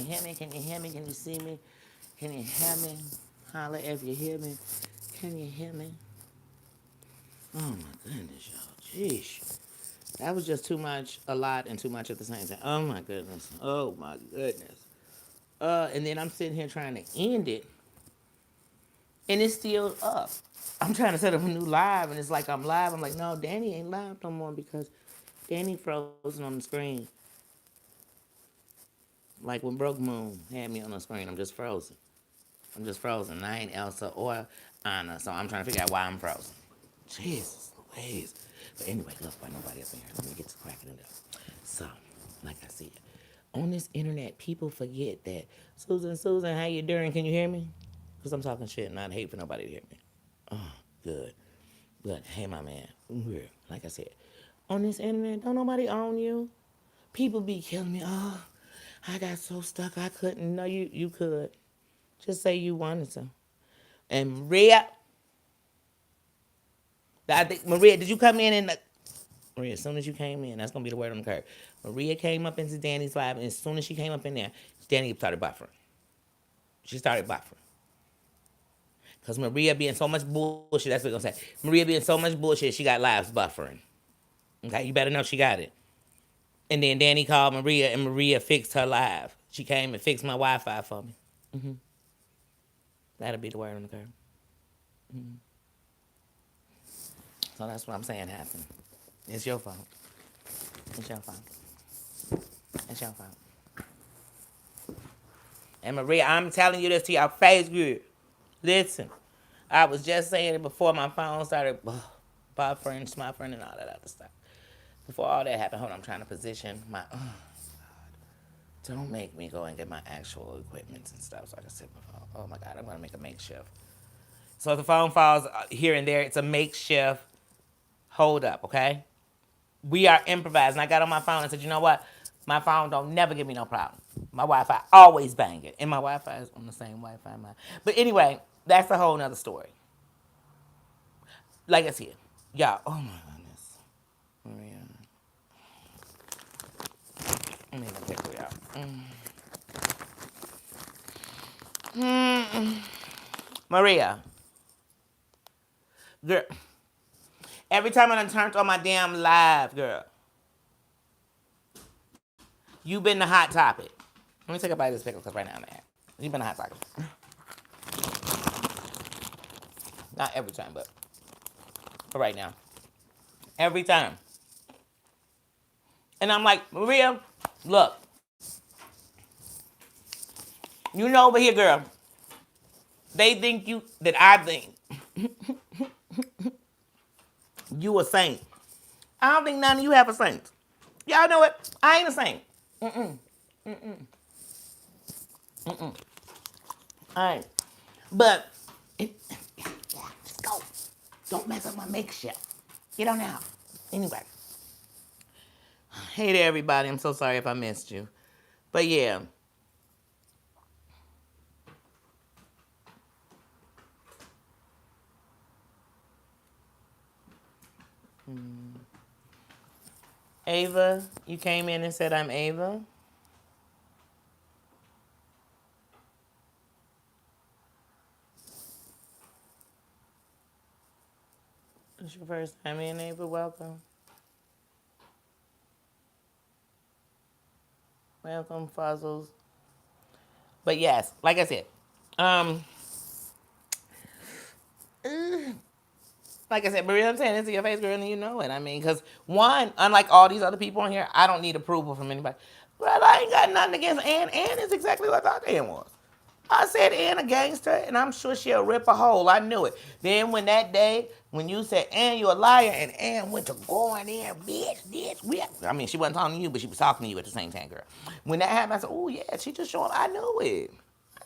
hear me? Can you hear me? Can you see me? Can you hear me? Holla if you hear me. Can you hear me? Oh my goodness, y'all. Jeez. That was just too much, a lot, and too much at the same time. Oh my goodness. Oh my goodness. And then I'm sitting here trying to end it, and it's still up. I'm trying to set up a new live, and it's like I'm live. I'm like, no, Danie ain't live no more because Danie frozen on the screen. Like when Broke Moon had me on the screen, I'm just frozen. I'm just frozen. I ain't Elsa or Anna, so I'm trying to figure out why I'm frozen. Jesus Louise. But anyway, look, why nobody up in here. Let me get to cracking it up. So, like I said, on this internet, people forget that Susan, how you doing? Can you hear me? Because I'm talking shit and I'd hate for nobody to hear me. Oh, good. But hey, my man, like I said, on this internet, don't nobody own you. People be killing me. Oh, I got so stuck I couldn't. No, you could. Just say you wanted to. And Maria, I think Maria, did you come in and Maria? As soon as you came in, that's gonna be the word on the curve. Maria came up into Danie's live, and as soon as she came up in there, Danie started buffering. She started buffering. Cause Maria being so much bullshit, that's what I'm gonna say. Maria being so much bullshit, she got lives buffering. Okay, you better know she got it. And then Danie called Maria, and Maria fixed her live. She came and fixed my Wi-Fi for me. That'll be the word on the curve. So that's what I'm saying happened. It's your fault. It's your fault. It's your fault. And Maria, I'm telling you this to your face, good. Listen, I was just saying it before my phone started buffering, smuffering, and all that other stuff. Before all that happened, hold on, I'm trying to position my. Oh, God. Don't make me go and get my actual equipment and stuff so I can sit my phone. Oh my God, I'm gonna make a makeshift. So if the phone falls here and there, it's a makeshift hold up, okay? We are improvising. I got on my phone and said, you know what? My phone don't never give me no problem. My Wi-Fi always bang it. And my Wi-Fi is on the same Wi-Fi mine. But anyway, that's a whole nother story. Like I said, y'all, oh my goodness. Maria. I need a pickle, y'all. Maria. Girl. Every time I done turned on my damn live, girl. You been the hot topic. Let me take a bite of this pickle because right now I'm mad. You been a hot topic. Not every time, but for right now. Every time. And I'm like, Maria, look. You know over here, girl. They think that I think you a saint. I don't think none of you have a saint. Y'all know it. I ain't a saint. All right. But, just go. Don't mess up my makeshift. Get on out. Anyway. Hey there, everybody. I'm so sorry if I missed you. But yeah. Ava, you came in and said I'm Ava. It's your first time in, Ava. Welcome. Welcome, Fuzzles. But yes, like I said, like I said, Maria, I'm saying this to your face, girl, and you know it. I mean, because one, unlike all these other people on here, I don't need approval from anybody. But I ain't got nothing against Ann. Ann is exactly what I thought Ann was. I said Ann a gangster, and I'm sure she'll rip a hole. I knew it. Then when that day, when you said, Ann, you a liar, and Ann went to going in, bitch. I mean, she wasn't talking to you, but she was talking to you at the same time, girl. When that happened, I said, oh, yeah, she just showing. I knew it.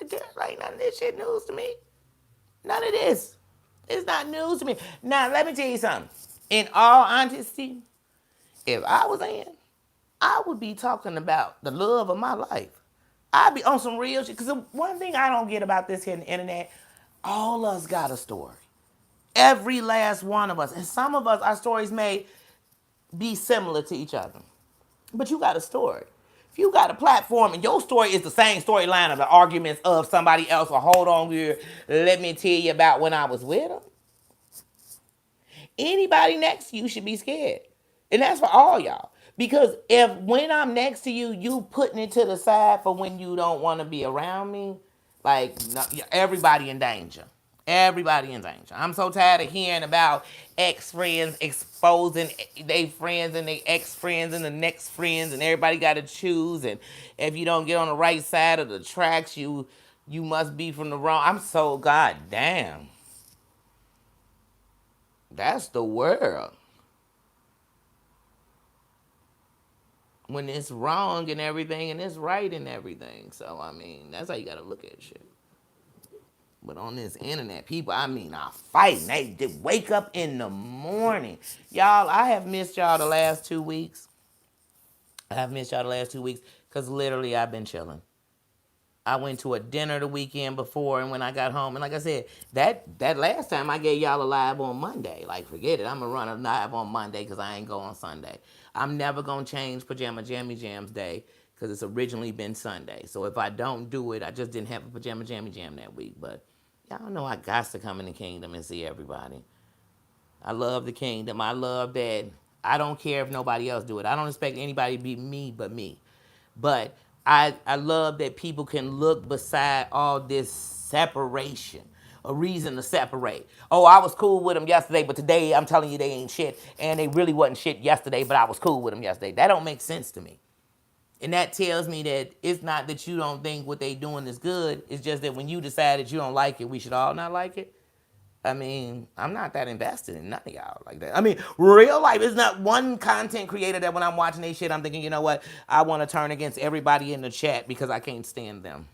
Girl, like, none of this shit news to me. None of this. It's not news to me. Now, let me tell you something. In all honesty, if I was in, I would be talking about the love of my life. I'd be on some real shit. Because one thing I don't get about this here on the internet, all of us got a story. Every last one of us. And some of us, our stories may be similar to each other. But you got a story. If If you got a platform and your story is the same storyline of the arguments of somebody else, or hold on here, let me tell you about when I was with them. Anybody next to you should be scared. And that's for all y'all. Because if when I'm next to you, you putting it to the side for when you don't want to be around me, like everybody in danger. Everybody in danger. I'm so tired of hearing about ex-friends exposing they friends and they ex-friends and the next friends, and everybody got to choose. And if you don't get on the right side of the tracks, you must be from the wrong. I'm so goddamn. That's the world. When it's wrong and everything and it's right and everything. So, I mean, that's how you got to look at shit. But on this internet, people, I mean, are fighting. They wake up in the morning. Y'all, I have missed y'all the last 2 weeks. I have missed y'all the last 2 weeks because literally I've been chilling. I went to a dinner the weekend before, and when I got home, and like I said, that last time I gave y'all a live on Monday. Like, forget it. I'm going to run a live on Monday because I ain't go on Sunday. I'm never going to change Pajama Jammy Jams Day because it's originally been Sunday. So if I don't do it, I just didn't have a Pajama Jammy Jam that week. But y'all know I got to come in the kingdom and see everybody. I love the kingdom. I love that I don't care if nobody else do it. I don't expect anybody to be me but me. But I love that people can look beside all this separation. A reason to separate. Oh, I was cool with them yesterday, but today I'm telling you they ain't shit. And they really wasn't shit yesterday, but I was cool with them yesterday. That don't make sense to me. And that tells me that it's not that you don't think what they doing is good. It's just that when you decide that you don't like it, we should all not like it. I mean, I'm not that invested in none of y'all like that. I mean, real life is not one content creator that when I'm watching they shit, I'm thinking, you know what? I want to turn against everybody in the chat because I can't stand them.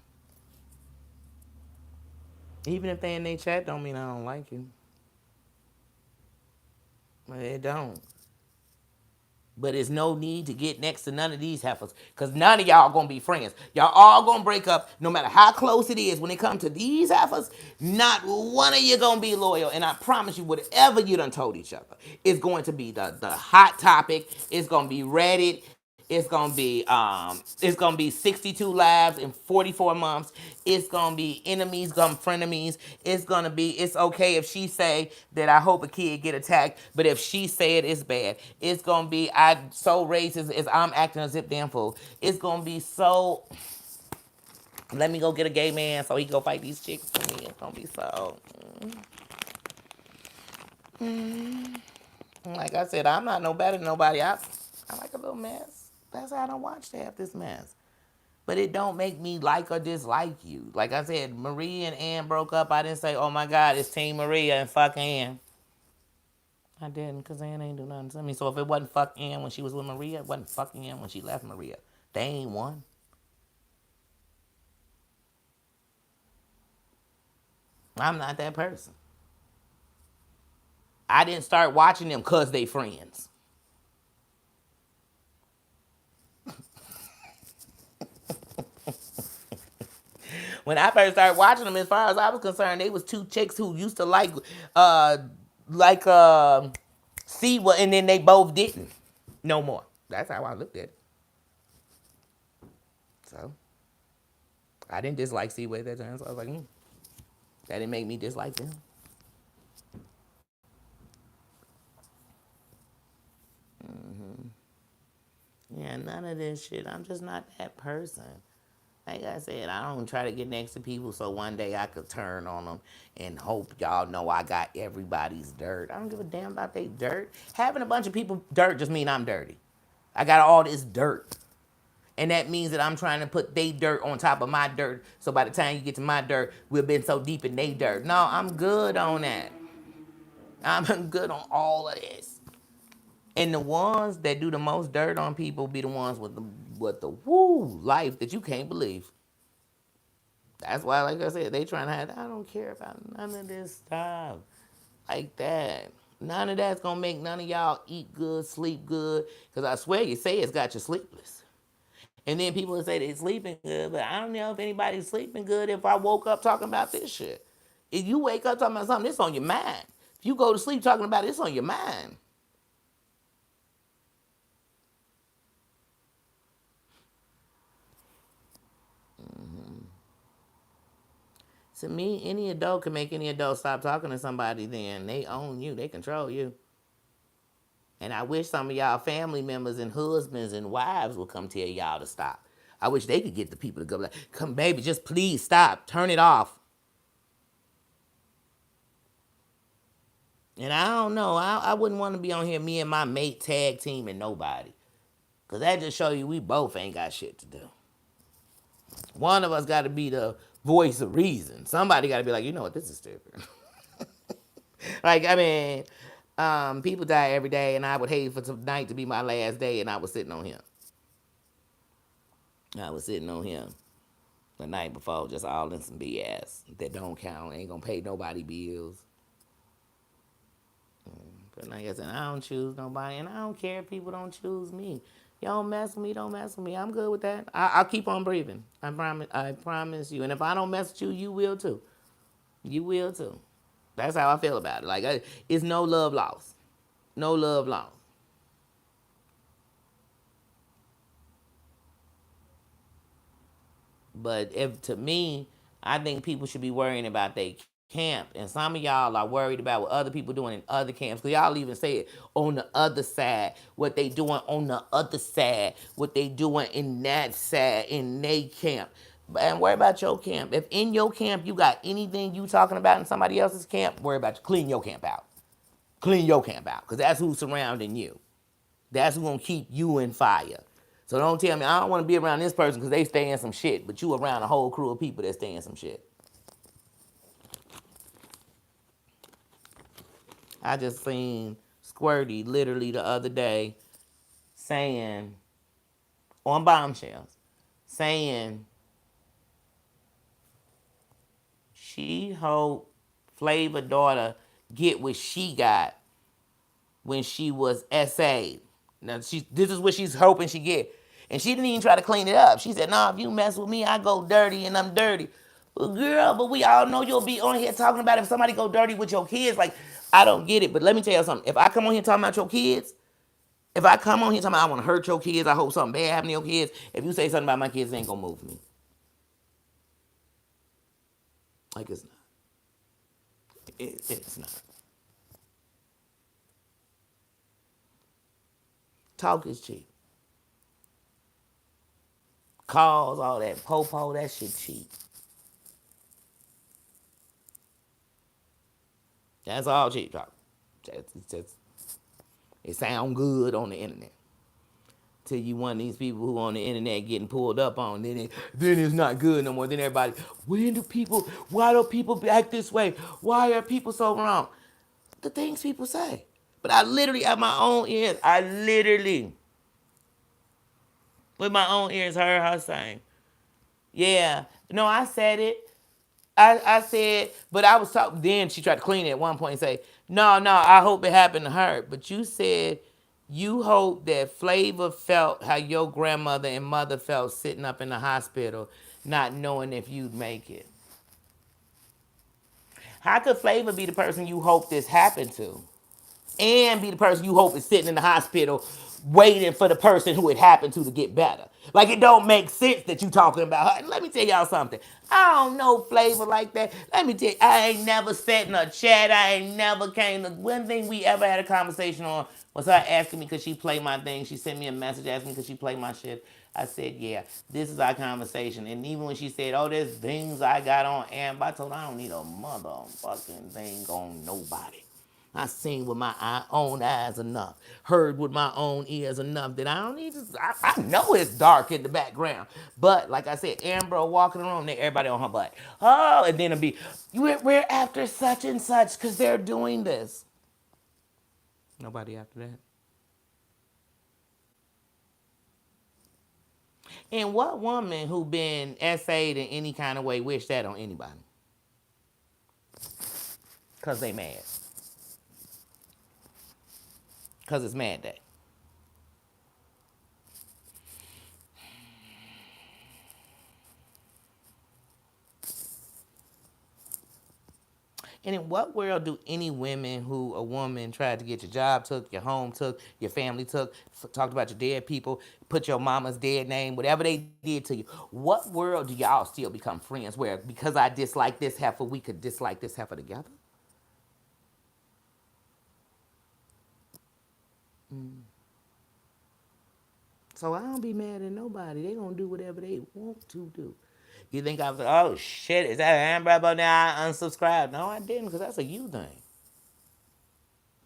Even if they in their chat, don't mean I don't like you. It don't. But there's no need to get next to none of these heifers because none of y'all gonna be friends. Y'all all gonna break up no matter how close it is. When it comes to these heifers, not one of you gonna be loyal. And I promise you, whatever you done told each other, it's going to be the hot topic. It's gonna be Reddit. It's gonna be 62 lives in 44 months. It's gonna be enemies gonna frenemies. It's okay if she say that I hope a kid get attacked, but if she say it, it's bad. It's gonna be I so racist as I'm acting a zip damn fool. It's gonna be so let me go get a gay man so he can go fight these chicks for me. It's gonna be so like I said, I'm not no better than nobody. I like a little mess. That's how I don't watch half this mess. But it don't make me like or dislike you. Like I said, Maria and Ann broke up. I didn't say, oh my God, it's Team Maria and fuck Ann. I didn't, because Ann ain't do nothing to me. So if it wasn't fuck Ann when she was with Maria, it wasn't fuck Ann when she left Maria. They ain't one. I'm not that person. I didn't start watching them because they friends. When I first started watching them, as far as I was concerned, they was two chicks who used to uh, like, see what, and then they both didn't. No more. That's how I looked at it. So, I didn't dislike Seaway at that time, so I was like, that didn't make me dislike them. Yeah, none of this shit. I'm just not that person. Like I said, I don't try to get next to people so one day I could turn on them and hope y'all know I got everybody's dirt. I don't give a damn about they dirt. Having a bunch of people dirt just mean I'm dirty. I got all this dirt. And that means that I'm trying to put they dirt on top of my dirt. So by the time you get to my dirt, we've been so deep in they dirt. No, I'm good on that. I'm good on all of this. And the ones that do the most dirt on people be the ones with the woo life that you can't believe. That's why, like I said, they trying to have. I don't care about none of this stuff like that. None of that's gonna make none of y'all eat good, sleep good. Cause I swear you say it's got you sleepless. And then people will say they're sleeping good, but I don't know if anybody's sleeping good if I woke up talking about this shit. If you wake up talking about something, it's on your mind. If you go to sleep talking about it, it's on your mind. To me, any adult can make any adult stop talking to somebody, then they own you, they control you. And I wish some of y'all family members and husbands and wives would come tell y'all to stop. I wish they could get the people to go like, come baby, just please stop, turn it off. And I don't know, I wouldn't want to be on here, me and my mate tag team and nobody. Because that just show you we both ain't got shit to do. One of us got to be the voice of reason. Somebody got to be like, you know what, this is stupid. Like, I mean, people die every day, and I would hate for tonight to be my last day, and I was sitting on him. I was sitting on him the night before, just all in some BS that don't count, ain't gonna pay nobody bills. But like I said, I don't choose nobody, and I don't care if people don't choose me. You don't mess with me, don't mess with me. I'm good with that. I'll keep on breathing. I promise you. And if I don't mess with you, you will too. You will too. That's how I feel about it. Like, it's no love lost. No love lost. But if to me, I think people should be worrying about their camp. And some of y'all are worried about what other people doing in other camps. Because y'all even say it on the other side, what they doing on the other side, what they doing in that side, in they camp. And worry about your camp. If in your camp you got anything you talking about in somebody else's camp, worry about you. Clean your camp out. Clean your camp out. Because that's who's surrounding you. That's who's going to keep you in fire. So don't tell me, I don't want to be around this person because they stay in some shit, but you around a whole crew of people that stay in some shit. I just seen Squirty literally the other day saying, on Bombshells, saying she hope Flavor daughter get what she got when she was SA'd. Now, this is what she's hoping she get. And she didn't even try to clean it up. She said, nah, if you mess with me, I go dirty and I'm dirty. Well, girl, but we all know you'll be on here talking about if somebody go dirty with your kids. Like, I don't get it. But let me tell you something. If I come on here talking about your kids, if I come on here talking about I want to hurt your kids, I hope something bad happen to your kids, if you say something about my kids, it ain't going to move me. Like, it's not. It's not. Talk is cheap. Calls, all that po-po, that shit cheap. That's all cheap talk. It sound good on the internet. Till you one of these people who on the internet getting pulled up on, then it's not good no more. Then everybody, why do people act this way? Why are people so wrong? The things people say. But I literally, at my own ears, with my own ears, heard her saying, yeah, no, I said it. I said, but I was talking. Then she tried to clean it at one point and say, no, I hope it happened to her. But you said you hope that Flavor felt how your grandmother and mother felt sitting up in the hospital, not knowing if you'd make it. How could Flavor be the person you hope this happened to? And be the person you hope is sitting in the hospital waiting for the person who it happened to get better. Like, it don't make sense that you talking about her. And let me tell y'all something. I don't know Flavor like that. Let me tell you, I ain't never sat in a chat. I ain't never came to, one thing we ever had a conversation on was her asking me could she play my thing. She sent me a message asking me could she play my shit. I said, yeah, this is our conversation. And even when she said, oh, there's things I got on Amber, I told her I don't need a motherfucking thing on nobody. I seen with my own eyes enough, heard with my own ears enough that I don't need to. I know it's dark in the background, but like I said, Amber walking around there, everybody on her butt. Oh, and then it'll be, we're after such and such because they're doing this. Nobody after that. And what woman who been essayed in any kind of way wish that on anybody? Because they mad. Because it's mad day. And in what world do any women who a woman tried to get your job took, your home took, your family took, talked about your dead people, put your mama's dead name, whatever they did to you, what world do y'all still become friends where because I dislike this heifer, we could dislike this heifer together? So I don't be mad at nobody. They gonna do whatever they want to do. You think I was like, oh shit, is that Amber? But now I unsubscribed. No, I didn't, because that's a you thing.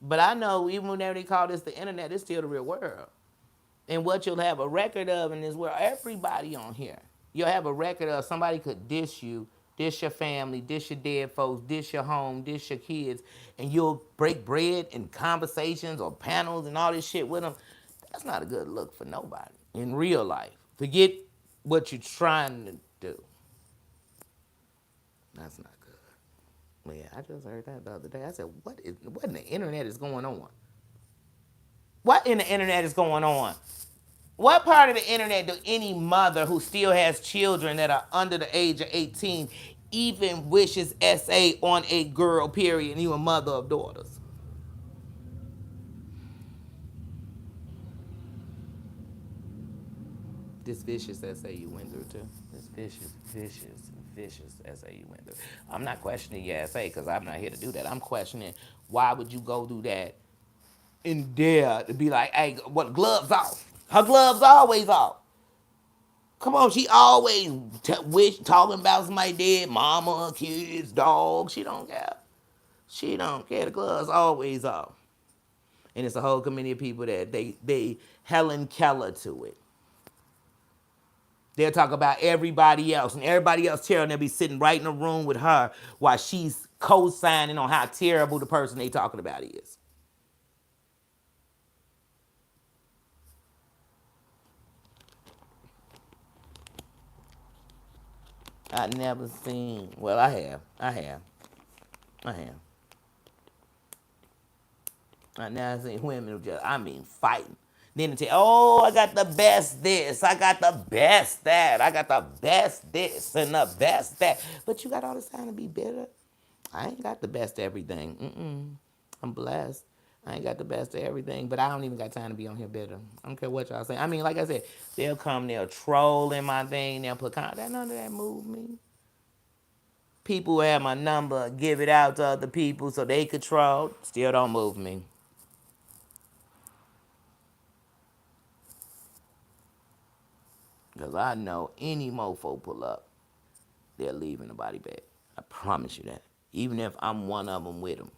But I know even whenever they call this the internet, it's still the real world. And what you'll have a record of in this world, everybody on here, you'll have a record of somebody could dish you, dish your family, dish your dead folks, dish your home, dish your kids, and you'll break bread in conversations or panels and all this shit with them. That's not a good look for nobody in real life. Forget what you're trying to do. That's not good. Well, yeah, I just heard that the other day. I said, what in the internet is going on? What in the internet is going on? What part of the internet do any mother who still has children that are under the age of 18 even wishes SA on a girl, period, and you a mother of daughters? This vicious SA you went through too. This vicious SA you went through. I'm not questioning your SA because I'm not here to do that. I'm questioning why would you go through that and dare to be like, hey, what, gloves off? Her gloves always off. Come on, she always talking about somebody dead, mama, kids, dog. She don't care. She don't care. The gloves always off. And it's a whole community of people that they Helen Keller to it. They'll talk about everybody else, and everybody else terrible. They'll be sitting right in a room with her while she's co-signing on how terrible the person they talking about is. I never seen. Well, I have. I have. I never seen women who just, I mean, fighting. Then they tell, oh, I got the best this, I got the best that, I got the best this and the best that. But you got all this time to be bitter. I ain't got the best of everything. I'm blessed. I ain't got the best of everything, but I don't even got time to be on here bitter. I don't care what y'all say. I mean, like I said, they'll come, they'll troll in my thing, they'll put content. None of that move me. People who have my number, give it out to other people so they control, still don't move me. Because I know any mofo pull up, they're leaving the body bag. I promise you that. Even if I'm one of them with them,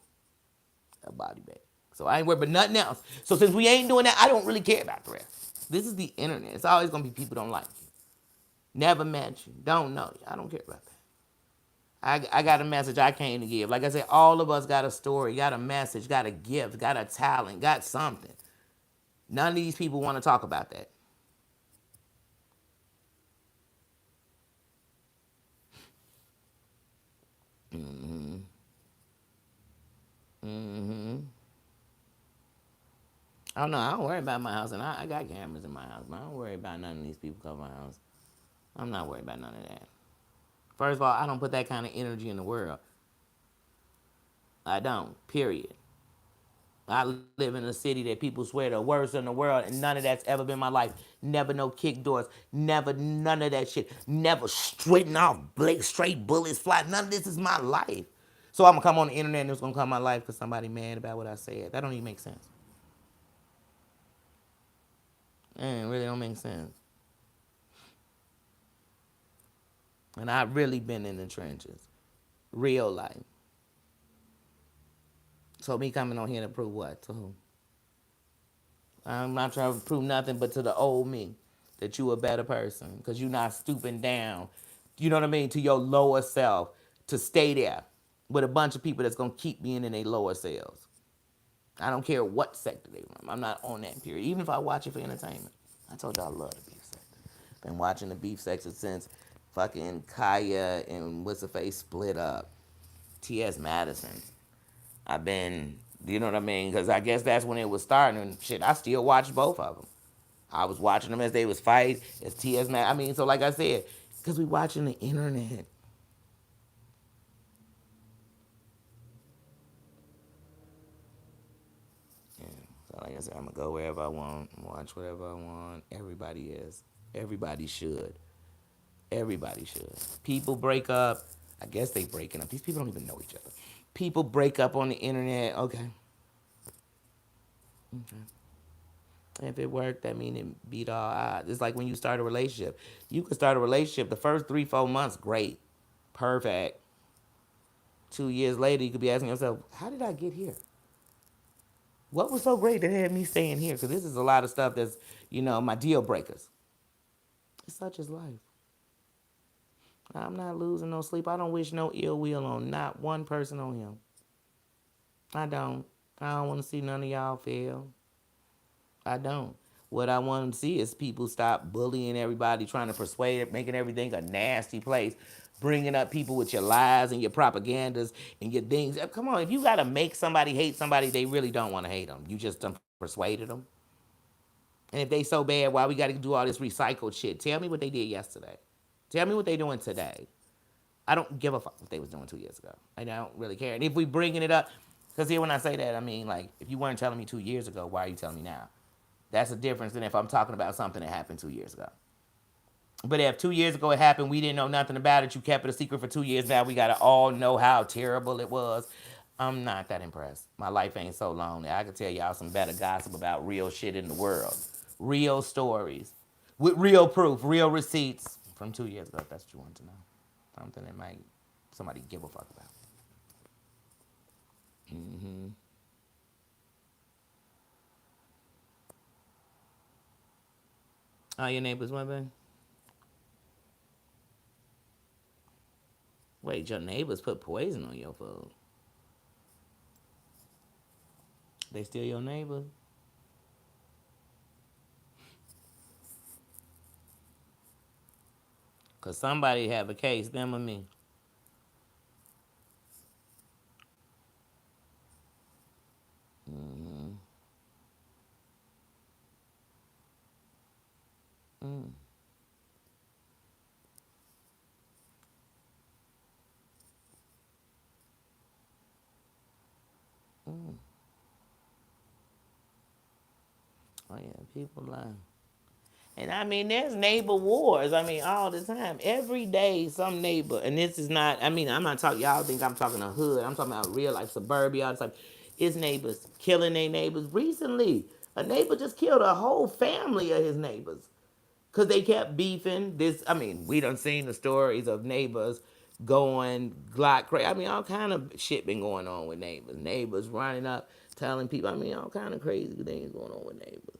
a body bag. So I ain't worried about nothing else. So since we ain't doing that, I don't really care about the rest. This is the internet. It's always going to be people don't like you. Never met you. Don't know you. I don't care about that. I got a message I came to give. Like I said, all of us got a story, got a message, got a gift, got a talent, got something. None of these people want to talk about that. I don't know. I don't worry about my house, and I got cameras in my house, but I don't worry about none of these people come to my house. I'm not worried about none of that. First of all, I don't put that kind of energy in the world. I don't. Period. I live in a city that people swear the worst in the world, and none of that's ever been my life. Never no kick doors. Never none of that shit. Never straighten off, straight bullets fly. None of this is my life. So I'm gonna come on the internet and it's gonna come my life because somebody mad about what I said. That don't even make sense. It really don't make sense. And I've really been in the trenches. Real life. So me coming on here to prove what? To who? I'm not trying to prove nothing but to the old me that you a better person because you're not stooping down, you know what I mean, to your lower self to stay there with a bunch of people that's going to keep being in their lower selves. I don't care what sector they run. I'm not on that period. Even if I watch it for entertainment. I told you I love the beef sector. Been watching the beef sector since fucking Kaya and what's the face split up. T.S. Madison. I've been, you know what I mean? Because I guess that's when it was starting. And shit, I still watch both of them. I was watching them as they was fight, as T.S. Madison. I mean, so like I said, because we watching the internet. like I said, I'm gonna go wherever I want, watch whatever I want. Everybody is. Everybody should. Everybody should. People break up. I guess they breaking up. These people don't even know each other. People break up on the internet. Okay. Okay. If it worked, that mean it beat all odds. It's like when you start a relationship. You can start a relationship the first 3, 4 months, great, perfect. 2 years later, you could be asking yourself, how did I get here? What was so great that had me staying here? Because this is a lot of stuff that's, my deal breakers. It's such as life. I'm not losing no sleep. I don't wish no ill will on not one person on him. I don't. I don't want to see none of y'all fail. I don't. What I want to see is people stop bullying everybody, trying to persuade it, making everything a nasty place, bringing up people with your lies and your propagandas and your things. Come on, if you got to make somebody hate somebody, they really don't want to hate them. You just done persuaded them. And if they so bad, why we got to do all this recycled shit? Tell me what they did yesterday. Tell me what they doing today. I don't give a fuck what they was doing 2 years ago. I don't really care. And if we bringing it up, because here when I say that, I mean, like, if you weren't telling me 2 years ago, why are you telling me now? That's a difference than if I'm talking about something that happened 2 years ago. But if 2 years ago it happened, we didn't know nothing about it, you kept it a secret for 2 years, now we got to all know how terrible it was. I'm not that impressed. My life ain't so long that I could tell y'all some better gossip about real shit in the world. Real stories. With real proof, real receipts from 2 years ago, if that's what you want to know. Something that might somebody give a fuck about. Mm-hmm. Oh, your neighbors what, babe? Wait, your neighbors put poison on your food. They still your neighbors? Cause somebody have a case, them or me. Mm-hmm. Mm. Mm. Oh yeah, people lie. And I mean, there's neighbor wars. I mean, all the time. Every day, some neighbor, and this is not, I mean, I'm not talking, y'all think I'm talking a hood. I'm talking about real life suburbia, all this stuff. It's neighbors killing their neighbors. Recently, a neighbor just killed a whole family of his neighbors. Because they kept beefing. I mean, we done seen the stories of neighbors going Glock crazy. I mean, all kind of shit been going on with neighbors. Neighbors running up, telling people, I mean, all kind of crazy things going on with neighbors.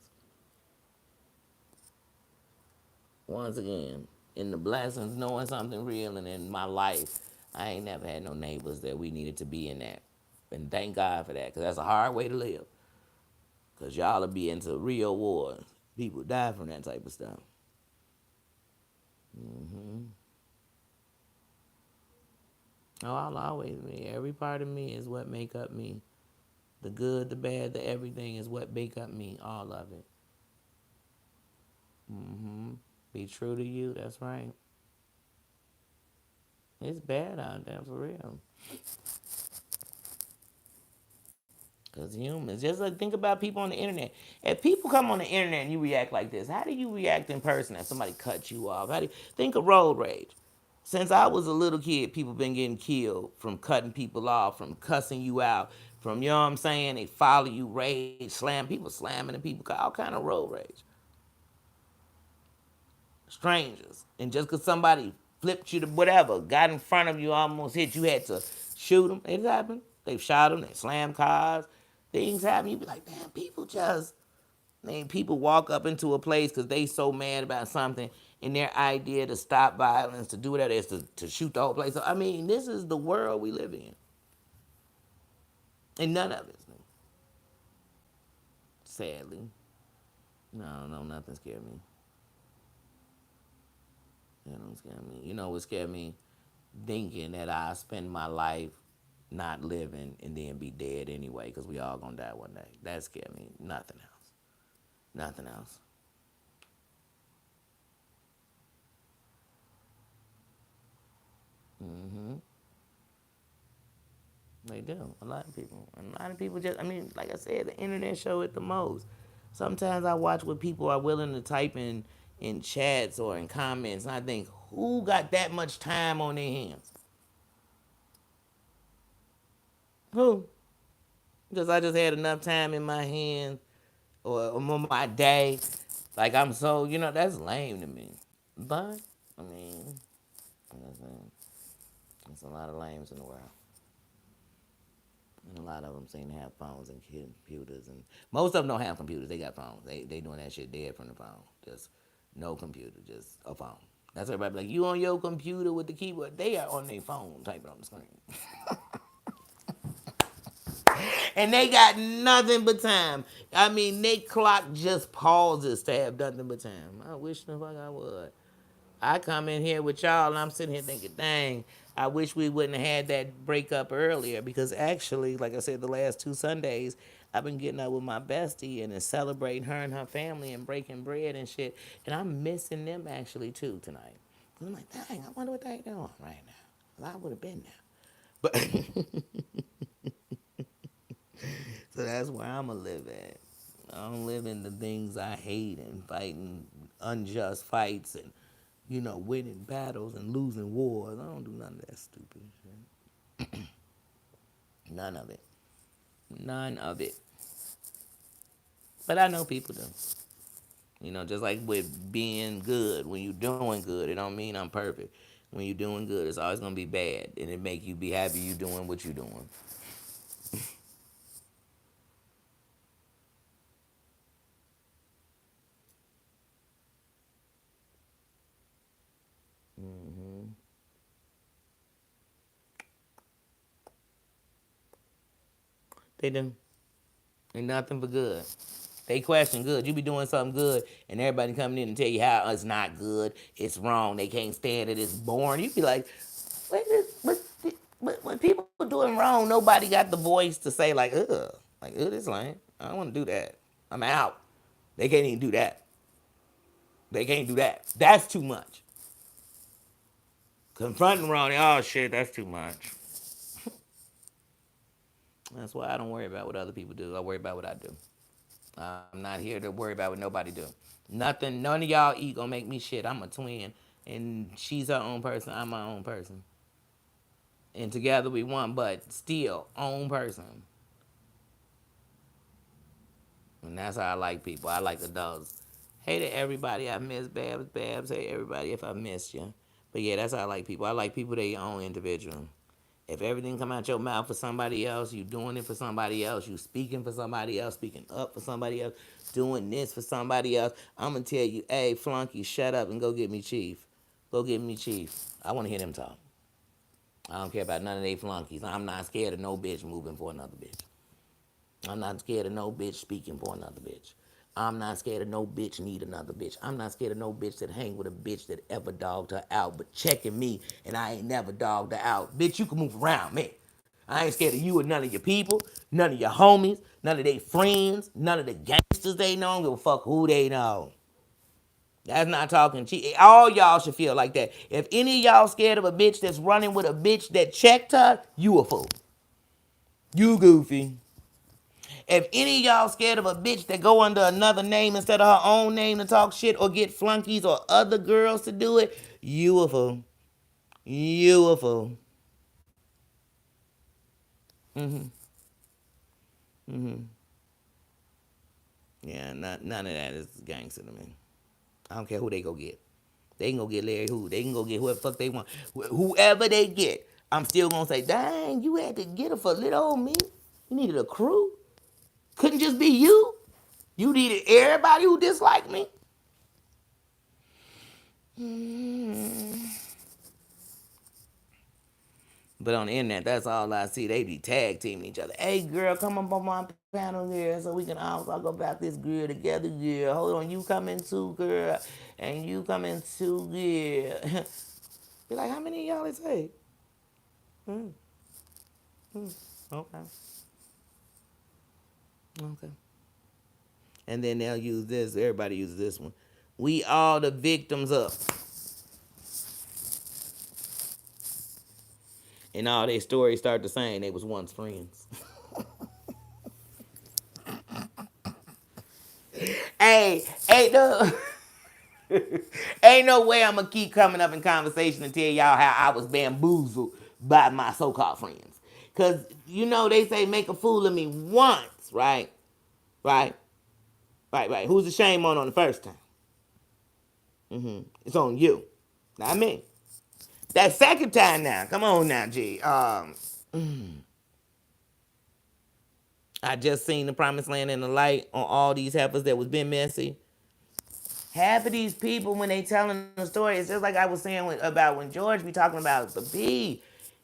Once again, in the blessings, knowing something real, and in my life, I ain't never had no neighbors that we needed to be in that. And thank God for that, because that's a hard way to live. Because y'all will be into real wars. People die from that type of stuff. Hmm. Oh, I'll always be. Every part of me is what make up me. The good, the bad, the everything is what make up me. All of it. Hmm. Be true to you. That's right. It's bad out there for real. Because humans, just like think about people on the internet. If people come on the internet and you react like this, how do you react in person if somebody cuts you off? How do you think of road rage? Since I was a little kid, people been getting killed from cutting people off, from cussing you out, from, you know what I'm saying, they follow you, rage, slam, people slamming and people, all kind of road rage. Strangers. And just because somebody flipped you to whatever, got in front of you, almost hit you, had to shoot them. It happened. They've shot them, they slammed cars. Things happen. You be like, man, people just, I mean, people walk up into a place because they so mad about something, and their idea to stop violence, to do whatever, is to shoot the whole place. So, I mean, this is the world we live in. And none of it's new. Sadly. No, no, nothing scared me. That don't scare me. You know what scared me? Thinking that I spend my life not living and then be dead anyway, because we all gonna die one day. That scared me. Nothing else. Nothing else. Mm-hmm. They do. A lot of people. And a lot of people just, I mean, like I said, the internet show it the most. Sometimes I watch what people are willing to type in chats or in comments, and I think, who got that much time on their hands? Who? Because I just had enough time in my hands or my day. Like, I'm so, that's lame to me. But, I mean, like I said, there's a lot of lames in the world. And a lot of them seem to have phones and computers. And most of them don't have computers. They got phones. They doing that shit dead from the phone. Just no computer, just a phone. That's everybody like, you on your computer with the keyboard. They are on their phone typing on the screen. And they got nothing but time. I mean, they clock just pauses to have nothing but time. I wish the fuck I would. I come in here with y'all and I'm sitting here thinking, dang, I wish we wouldn't have had that breakup earlier because actually, like I said, the last 2 Sundays, I've been getting up with my bestie and celebrating her and her family and breaking bread and shit. And I'm missing them actually too tonight. I'm like, dang, I wonder what they doing right now. Well, I would have been there. But so that's where I'ma live at. I don't live in the things I hate and fighting unjust fights and winning battles and losing wars. I don't do none of that stupid shit. None of it. None of it. But I know people do. Just like with being good, when you're doing good, it don't mean I'm perfect. When you're doing good, it's always gonna be bad, and it make you be happy you doing what you're doing. They do. Ain't nothing but good. They question good. You be doing something good, and everybody coming in and tell you how it's not good, it's wrong, they can't stand it, it's boring. You be like, wait, but when people doing wrong, nobody got the voice to say this lame. I don't want to do that. I'm out. They can't even do that. They can't do that. That's too much. Confronting wrong, oh shit, that's too much. That's why I don't worry about what other people do. I worry about what I do. I'm not here to worry about what nobody do. Nothing, none of y'all eat gonna make me shit. I'm a twin, and she's her own person. I'm my own person, and together we one, but still own person. And that's how I like people. I like adults. Hey to everybody I miss, Babs. Babs, hey everybody if I missed you. But yeah, that's how I like people. I like people they own individual. If everything come out your mouth for somebody else, you doing it for somebody else, you speaking for somebody else, speaking up for somebody else, doing this for somebody else, I'm going to tell you, hey, flunky, shut up and go get me Chief. Go get me Chief. I want to hear them talk. I don't care about none of they flunkies. I'm not scared of no bitch moving for another bitch. I'm not scared of no bitch speaking for another bitch. I'm not scared of no bitch need another bitch. I'm not scared of no bitch that hang with a bitch that ever dogged her out, but checking me and I ain't never dogged her out. Bitch, you can move around me. I ain't scared of you or none of your people, none of your homies, none of their friends, none of the gangsters they know. I don't give a fuck who they know. That's not talking cheap. All y'all should feel like that. If any of y'all scared of a bitch that's running with a bitch that checked her, you a fool. You goofy. If any of y'all scared of a bitch that go under another name instead of her own name to talk shit or get flunkies or other girls to do it, you a fool. You a fool. Yeah, none of that is gangster to me. I don't care who they go get. They can go get Larry who. They can go get whoever the fuck they want. Whoever they get, I'm still gonna say, dang, you had to get her for little old me. You needed a crew. Couldn't just be you. You needed everybody who disliked me. But on the internet, that's all I see. They be tag teaming each other. Hey, girl, come up on my panel here so we can all talk about this girl together, girl. Hold on, you coming too, girl. And you coming too, girl. Be like, how many of y'all it take? Okay. Okay. And then they'll use this. Everybody uses this one. We all the victims up. And all their stories start the same. They was once friends. Hey, ain't no, ain't no way I'm gonna keep coming up in conversation and tell y'all how I was bamboozled by my so-called friends. Cause you know they say make a fool of me once, right? Right, right. Who's the shame on the first time? It's on you, not me. That second time now, come on now, G. I just seen the promised land in the light on all these heifers that was been messy. Half of these people, when they telling the story, it's just like I was saying about when George be talking about the bee.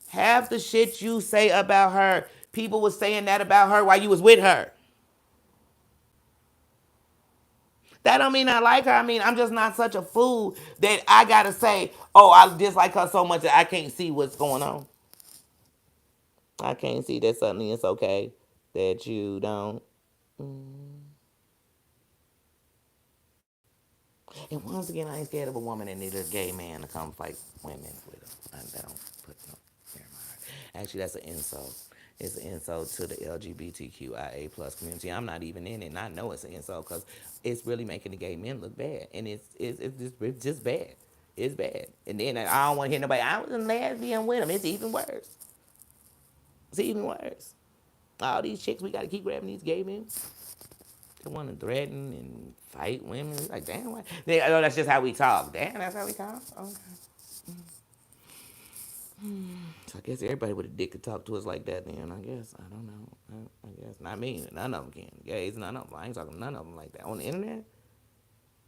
Half the shit you say about her, people was saying that about her while you was with her. That don't mean I like her. I mean, I'm just not such a fool that I gotta say, oh, I dislike her so much that I can't see what's going on. I can't see that suddenly it's okay that you don't. And once again, I ain't scared of a woman that needs a gay man to come fight women with her. I don't put no fear in my heart. Actually, that's an insult. It's an insult to the LGBTQIA plus community. I'm not even in it, and I know it's an insult because it's really making the gay men look bad, and it's just bad. It's bad. And then I don't want to hear nobody. I was a lesbian with him. It's even worse. It's even worse. All these chicks, we got to keep grabbing these gay men. They want to threaten and fight women. It's like, damn, why? Oh, that's just how we talk. Damn, that's how we talk. Okay. So I guess everybody with a dick could talk to us like that. Then I guess I don't know. I guess not me. None of them can. Gays, none of them. I ain't talking to none of them like that on the internet.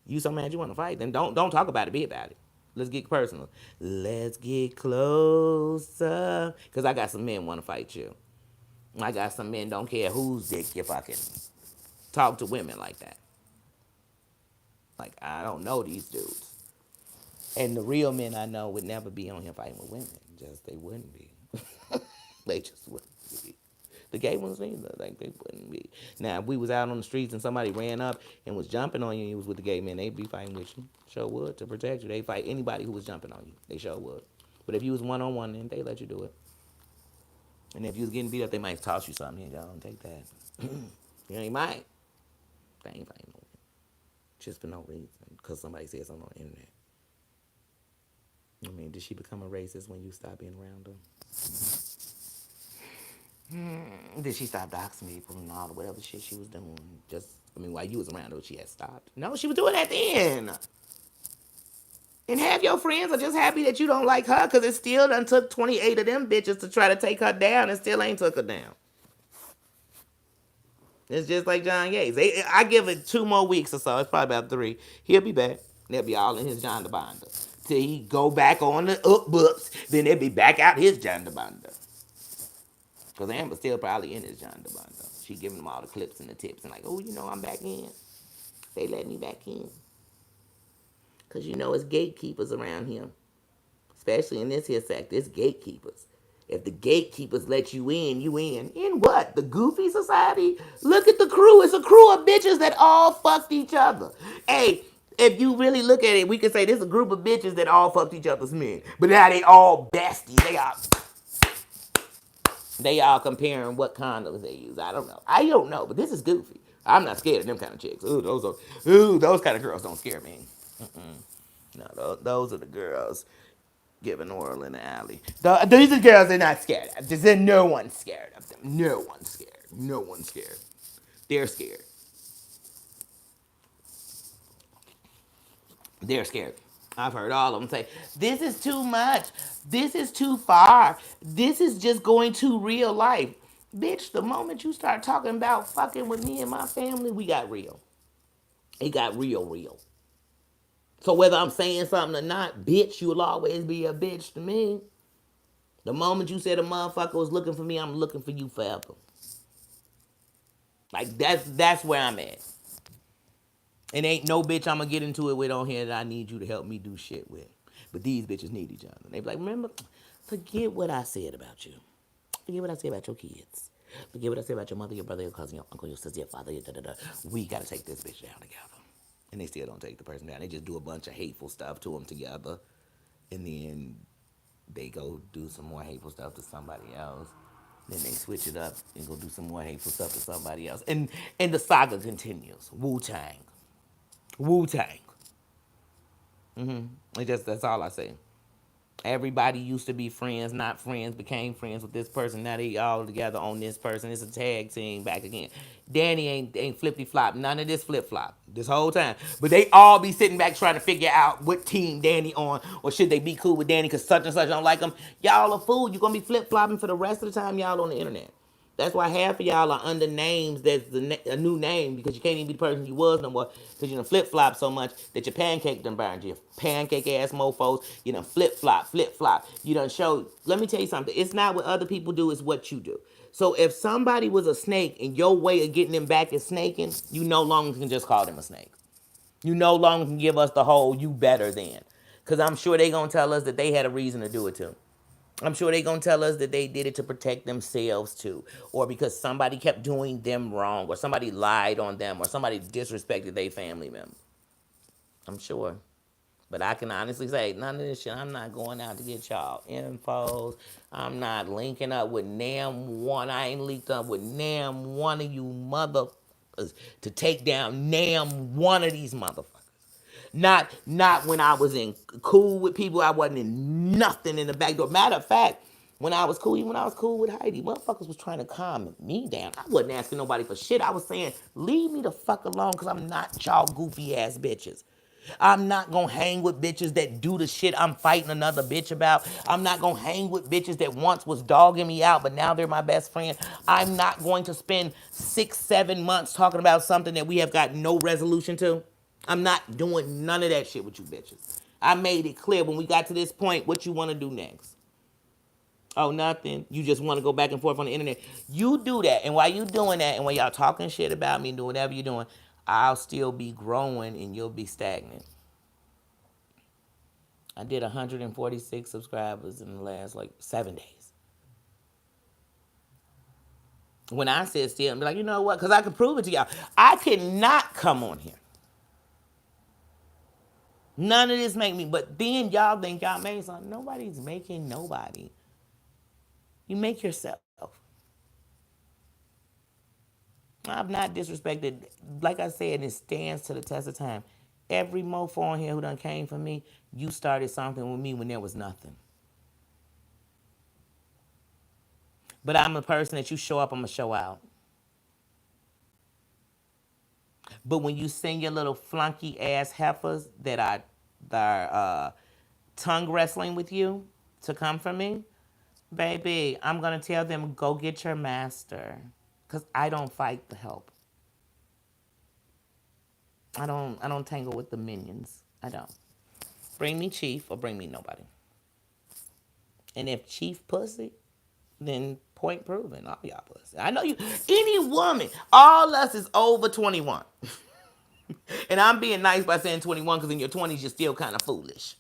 You so mad you want to fight? Then don't talk about it. Be about it. Let's get personal. Let's get closer. Cause I got some men want to fight you. I got some men don't care whose dick you fucking. Talk to women like that. Like I don't know these dudes. And the real men I know would never be on here fighting with women. Just they wouldn't be. They just wouldn't be. The gay ones neither. Like they wouldn't be. Now if we was out on the streets and somebody ran up and was jumping on you and you was with the gay men, they'd be fighting with you. Sure would to protect you. They fight anybody who was jumping on you. They sure would. But if you was one on one, then they let you do it. And if you was getting beat up, they might toss you something. Here, go and take that. You ain't might. They ain't fighting no women. Just for no reason. Because somebody said something on the internet. I mean, did she become a racist when you stopped being around her? Did she stop doxing people and all the whatever shit she was doing? Just, I mean, while you was around her, she had stopped. No, she was doing that then. And half your friends are just happy that you don't like her because it still done took 28 of them bitches to try to take her down and still ain't took her down. It's just like John Yates. I give it 2 more weeks or so. It's probably about 3. He'll be back. They'll be all in his John the Binder. Till he go back on the up books, then they'll be back out his John the Binder. Because Amber's still probably in his John the Binder. She giving them all the clips and the tips and like, oh, you know I'm back in. They let me back in. Because you know it's gatekeepers around here. Especially in this here sector, it's gatekeepers. If the gatekeepers let you in, you in. In what? The Goofy Society? Look at the crew. It's a crew of bitches that all fucked each other. Hey, if you really look at it, we could say this is a group of bitches that all fucked each other's men. But now they all besties. They all comparing what condoms they use. I don't know. I don't know, but this is goofy. I'm not scared of them kind of chicks. Those kind of girls don't scare me. No, those are the girls giving oral in the alley. These are girls they're not scared of. No one's scared of them. No one's scared. No one's scared. They're scared. They're scared. I've heard all of them say, this is too much. This is too far. This is just going to real life. Bitch, the moment you start talking about fucking with me and my family, we got real. It got real, real. So whether I'm saying something or not, bitch, you'll always be a bitch to me. The moment you said a motherfucker was looking for me, I'm looking for you forever. Like that's where I'm at. And ain't no bitch I'm gonna get into it with on here that I need you to help me do shit with. But these bitches need each other. They be like, remember, forget what I said about you. Forget what I said about your kids. Forget what I said about your mother, your brother, your cousin, your uncle, your sister, your father, your da-da-da. We gotta take this bitch down together. And they still don't take the person down. They just do a bunch of hateful stuff to them together. And then they go do some more hateful stuff to somebody else. Then they switch it up and go do some more hateful stuff to somebody else. And the saga continues. Wu Tang. Wu Tang. That's all I say. Everybody used to be friends, not friends, became friends with this person. Now they all together on this person. It's a tag team back again. Danie ain't flippy flop. None of this flip flop this whole time. But they all be sitting back trying to figure out what team Danie on, or should they be cool with Danie because such and such don't like him. Y'all a fool. You're gonna be flip flopping for the rest of the time y'all on the internet. That's why half of y'all are under names that's a new name because you can't even be the person you was no more because you done flip flop so much that your pancake done burned you. Pancake ass mofos, you done flip flop, flip flop. You done show. Let me tell you something. It's not what other people do, it's what you do. So if somebody was a snake and your way of getting them back is snaking, you no longer can just call them a snake. You no longer can give us the whole you better than. Because I'm sure they going to tell us that they had a reason to do it too. I'm sure they're going to tell us that they did it to protect themselves too, or because somebody kept doing them wrong, or somebody lied on them, or somebody disrespected their family member. I'm sure. But I can honestly say, none of this shit, I'm not going out to get y'all infos. I'm not linking up with NAM one. I ain't linked up with NAM one of you motherfuckers to take down NAM one of these motherfuckers. Not when I was in cool with people. I wasn't in nothing in the back door. Matter of fact, when I was cool, even when I was cool with Heidi, motherfuckers was trying to calm me down. I wasn't asking nobody for shit. I was saying, leave me the fuck alone because I'm not y'all goofy ass bitches. I'm not gonna hang with bitches that do the shit I'm fighting another bitch about. I'm not gonna hang with bitches that once was dogging me out, but now they're my best friend. I'm not going to spend 6, 7 months talking about something that we have got no resolution to. I'm not doing none of that shit with you bitches. I made it clear when we got to this point what you want to do next. Oh, nothing. You just want to go back and forth on the internet. You do that. And while you doing that, and when y'all talking shit about me and doing whatever you're doing, I'll still be growing and you'll be stagnant. I did 146 subscribers in the last like 7 days. When I said still, I'm like, you know what? Because I can prove it to y'all. I cannot come on here. None of this make me, but then y'all think y'all made something. Nobody's making nobody. You make yourself. I've not disrespected. Like I said, it stands to the test of time. Every mofo on here who done came for me, you started something with me when there was nothing. But I'm a person that you show up, I'm going to show out. But when you send your little flunky ass heifers that are tongue wrestling with you to come for me, baby, I'm going to tell them, go get your master. Because I don't fight the help. I don't tangle with the minions. I don't. Bring me Chief or bring me nobody. And if Chief pussy, then point proven. All y'all pussy. I know you. Any woman, all us is over 21. And I'm being nice by saying 21 because in your 20s you're still kind of foolish.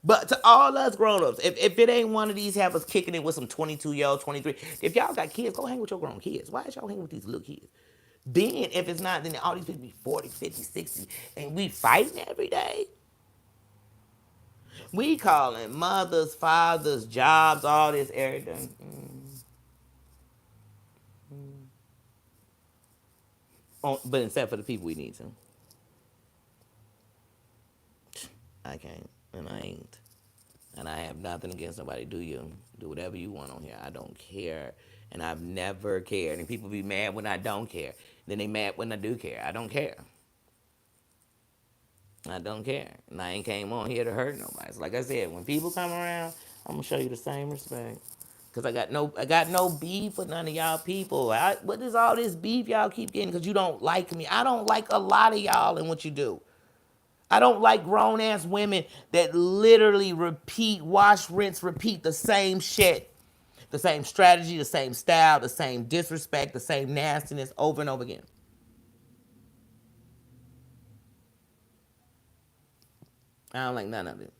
But to all us grown-ups, if it ain't one of these have us kicking it with some 22-year-old, 23, if y'all got kids, go hang with your grown kids. Why is y'all hanging with these little kids? Then if it's not, then all these people be 40, 50, 60, and we fighting every day. We calling mothers, fathers, jobs, all this, everything. But except for the people we need to. I can't, and I ain't. And I have nothing against nobody. Do you? Do whatever you want on here. I don't care. And I've never cared. And people be mad when I don't care. Then they mad when I do care. I don't care. I don't care. And I ain't came on here to hurt nobody. So like I said, when people come around, I'm gonna show you the same respect. Cause I got no beef with none of y'all people. What is all this beef y'all keep getting? Cause you don't like me. I don't like a lot of y'all and what you do. I don't like grown ass women that literally repeat, wash, rinse, repeat the same shit. The same strategy, the same style, the same disrespect, the same nastiness over and over again. I don't like none of it.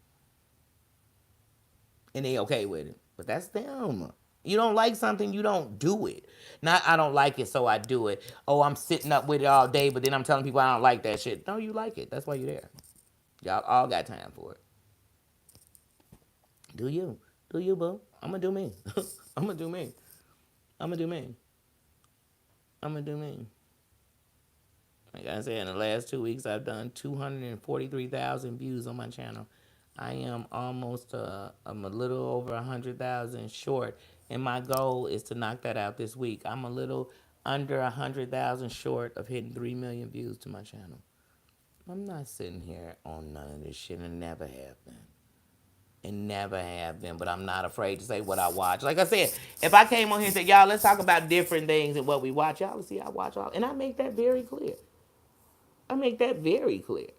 And they okay with it. But that's them. You don't like something, you don't do it. Not I don't like it, so I do it. Oh, I'm sitting up with it all day, but then I'm telling people I don't like that shit. No, you like it. That's why you're there. Y'all all got time for it. Do you? Do you, boo? I'm gonna do me. I'm gonna do me. I'm gonna do me. I'm gonna do me. Like I said, in the last 2 weeks, I've done 243,000 views on my channel. I am almost, I'm a little over 100,000 short, and my goal is to knock that out this week. I'm a little under 100,000 short of hitting 3 million views to my channel. I'm not sitting here on none of this shit and never have been. And never have been, but I'm not afraid to say what I watch. Like I said, if I came on here and said, y'all, let's talk about different things and what we watch, y'all will see I watch all. And I make that very clear. I make that very clear.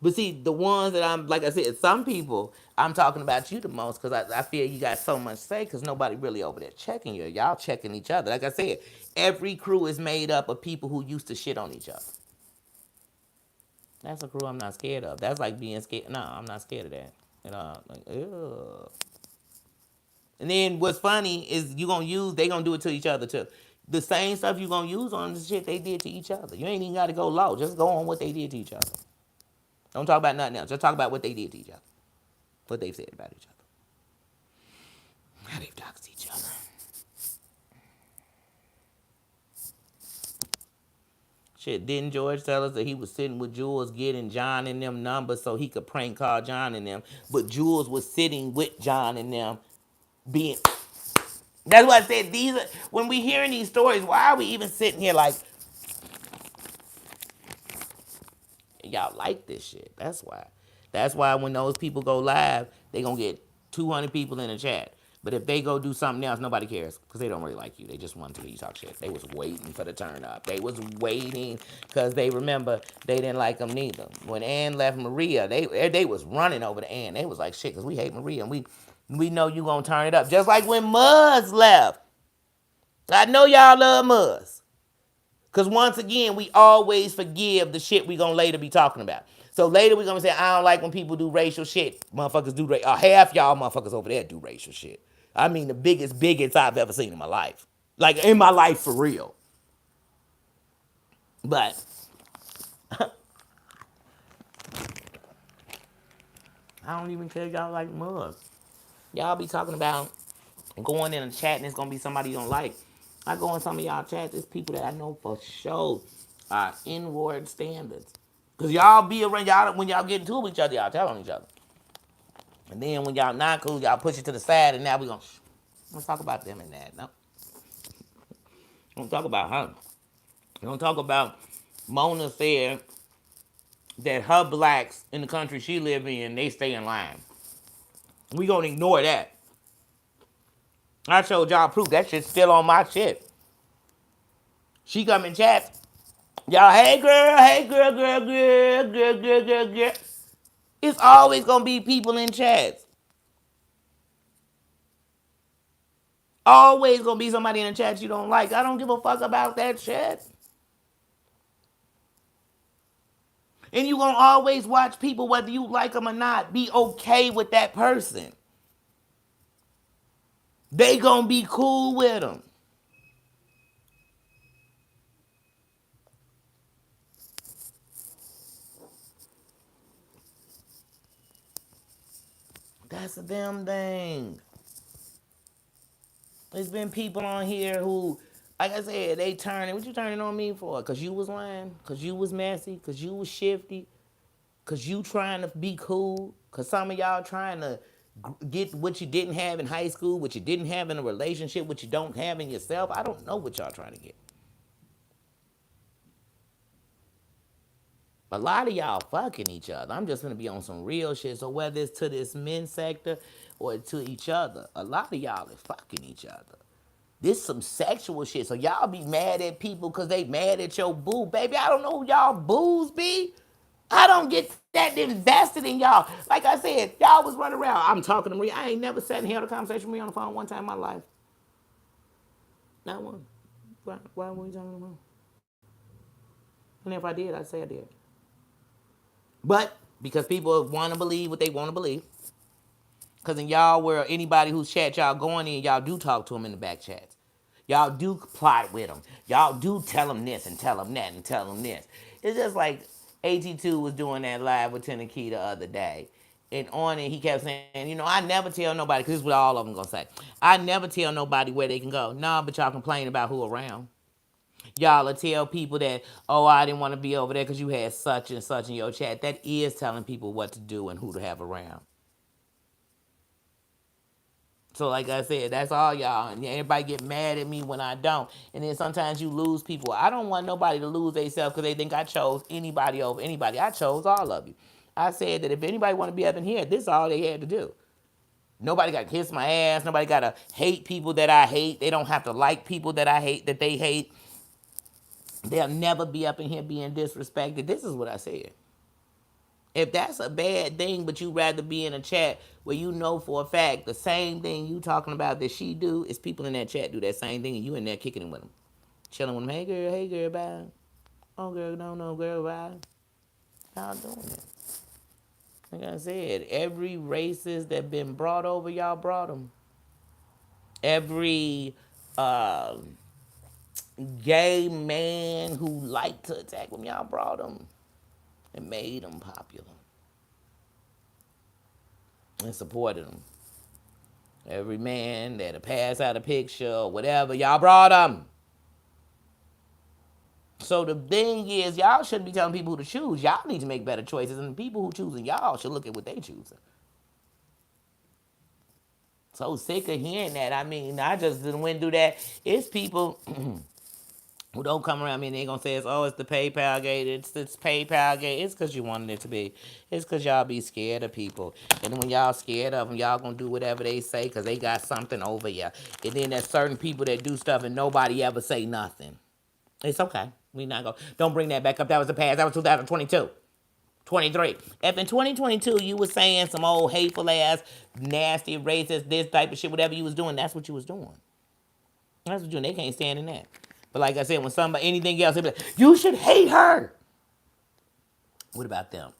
But see, the ones that I'm, like I said, some people, I'm talking about you the most because I feel you got so much to say because nobody really over there checking you. Y'all checking each other. Like I said, every crew is made up of people who used to shit on each other. That's a crew I'm not scared of. That's like being scared. No, I'm not scared of that at all. Like, ew. And then what's funny is they gonna do it to each other too. The same stuff you gonna use on the shit they did to each other. You ain't even gotta go low. Just go on what they did to each other. Don't talk about nothing else. Just talk about what they did to each other. What they've said about each other. How they've doxed each other. Shit, didn't George tell us that he was sitting with Jules getting John and them numbers so he could prank call John and them, but Jules was sitting with John and them being. That's what I said. When we hearing these stories, why are we even sitting here like y'all like this shit? That's why. That's why when those people go live, they gonna get 200 people in the chat. But if they go do something else, nobody cares because they don't really like you. They just want to hear you talk shit. They was waiting for the turn up. They was waiting because they remember they didn't like them neither. When Ann left Maria, they was running over to Ann. They was like shit because we hate Maria and we know you gonna turn it up. Just like when Muzz left. I know y'all love Muzz. Because once again, we always forgive the shit we gonna later be talking about. So later we gonna say, I don't like when people do racial shit. Motherfuckers do racial. Half y'all motherfuckers over there do racial shit. I mean the biggest bigots I've ever seen in my life. Like in my life for real. But I don't even care y'all like Muggs. Y'all be talking about going in a chat and it's gonna be somebody you don't like. I go in some of y'all chats, it's people that I know for sure are inward standards. Cause y'all be around y'all when y'all get into it with each other, y'all tell on each other. And then when y'all not cool, y'all push it to the side and now we gonna don't talk about them and that. No. Don't talk about her. Don't talk about Mona said that her blacks in the country she live in, they stay in line. We gonna ignore that. I showed y'all proof that shit's still on my shit. She come in chat. Y'all, hey girl, girl. It's always gonna be people in chats. Always gonna be somebody in the chat you don't like. I don't give a fuck about that chat. And you gonna always watch people, whether you like them or not, be okay with that person. They gonna be cool with them. That's the damn thing. There's been people on here who, like I said, they turning. What you turning on me for? Cause you was lying. Cause you was messy. Cause you was shifty. Cause you trying to be cool. Cause some of y'all trying to get what you didn't have in high school, what you didn't have in a relationship, what you don't have in yourself. I don't know what y'all trying to get. A lot of y'all fucking each other. I'm just gonna be on some real shit. So whether it's to this men's sector or to each other, a lot of y'all is fucking each other. This some sexual shit. So y'all be mad at people because they mad at your boo. Baby, I don't know who y'all boos be. I don't get that invested in y'all. Like I said, y'all was running around. I'm talking to Maria. I ain't never sat and held a conversation with me on the phone one time in my life. Not one. Why were you talking on the phone? And if I did, I'd say I did. But because people want to believe what they want to believe, because in y'all world, anybody whose chat y'all going in, y'all do talk to them in the back chats. Y'all do plot with them. Y'all do tell them this and tell them that and tell them this. It's just like AT2 was doing that live with Tennessee the other day. And on it, he kept saying, I never tell nobody, because this is what all of them gonna say. I never tell nobody where they can go. Nah, but y'all complain about who around. Y'all will tell people that, oh, I didn't want to be over there because you had such and such in your chat. That is telling people what to do and who to have around. So like I said, that's all y'all. And everybody get mad at me when I don't. And then sometimes you lose people. I don't want nobody to lose themselves because they think I chose anybody over anybody. I chose all of you. I said that if anybody want to be up in here, this is all they had to do. Nobody got to kiss my ass. Nobody got to hate people that I hate. They don't have to like people that I hate, that they hate. They'll never be up in here being disrespected. This is what I said. If that's a bad thing, but you rather be in a chat where you know for a fact the same thing you talking about that she do is people in that chat do that same thing and you in there kicking it with them. Chilling with them. Hey girl, bye. Oh girl, no, girl, bye. Y'all doing it. Like I said, every racist that been brought over, y'all brought them. Every uh, gay man who liked to attack them, y'all brought them and made them popular and supported them. Every man that'll pass out a picture or whatever, y'all brought them. So the thing is, y'all shouldn't be telling people who to choose. Y'all need to make better choices, and the people who choosing y'all should look at what they choosing. So sick of hearing that. I mean, I just didn't went through that. It's people who don't come around me and they gonna say it's the PayPal gate, it's PayPal gate. It's cause you wanted it to be. It's cause y'all be scared of people. And then when y'all scared of them, y'all gonna do whatever they say cause they got something over you. And then there's certain people that do stuff and nobody ever say nothing. It's okay. We not gonna don't bring that back up. That was the past. That was 2022. 23. If in 2022 you was saying some old hateful ass, nasty, racist, this type of shit, whatever you was doing, that's what you was doing. That's what you doing. They can't stand in that. But like I said, when somebody, anything else, they be like, you should hate her. What about them?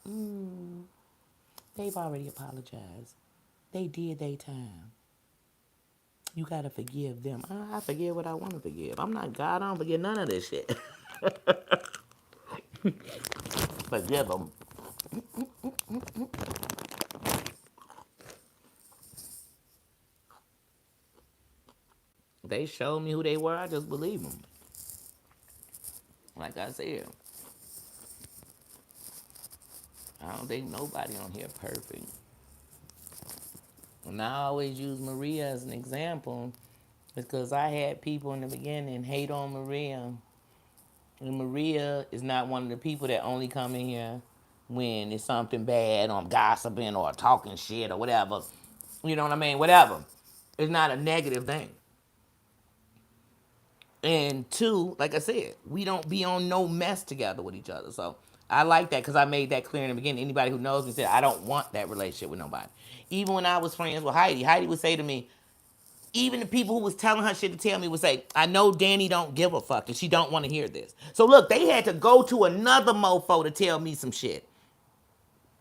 They've already apologized. They did their time. You gotta forgive them. I forgive what I want to forgive. I'm not God. I don't forgive none of this shit. Forgive them. They showed me who they were. I just believe them. Like I said, I don't think nobody on here perfect. And I always use Maria as an example because I had people in the beginning hate on Maria. And Maria is not one of the people that only come in here when it's something bad or I'm gossiping or talking shit or whatever. You know what I mean? Whatever. It's not a negative thing. And two, like I said, we don't be on no mess together with each other. So I like that because I made that clear in the beginning. Anybody who knows me said I don't want that relationship with nobody. Even when I was friends with Heidi, Heidi would say to me, even the people who was telling her shit to tell me would say, I know Danie don't give a fuck and she don't want to hear this. So look, they had to go to another mofo to tell me some shit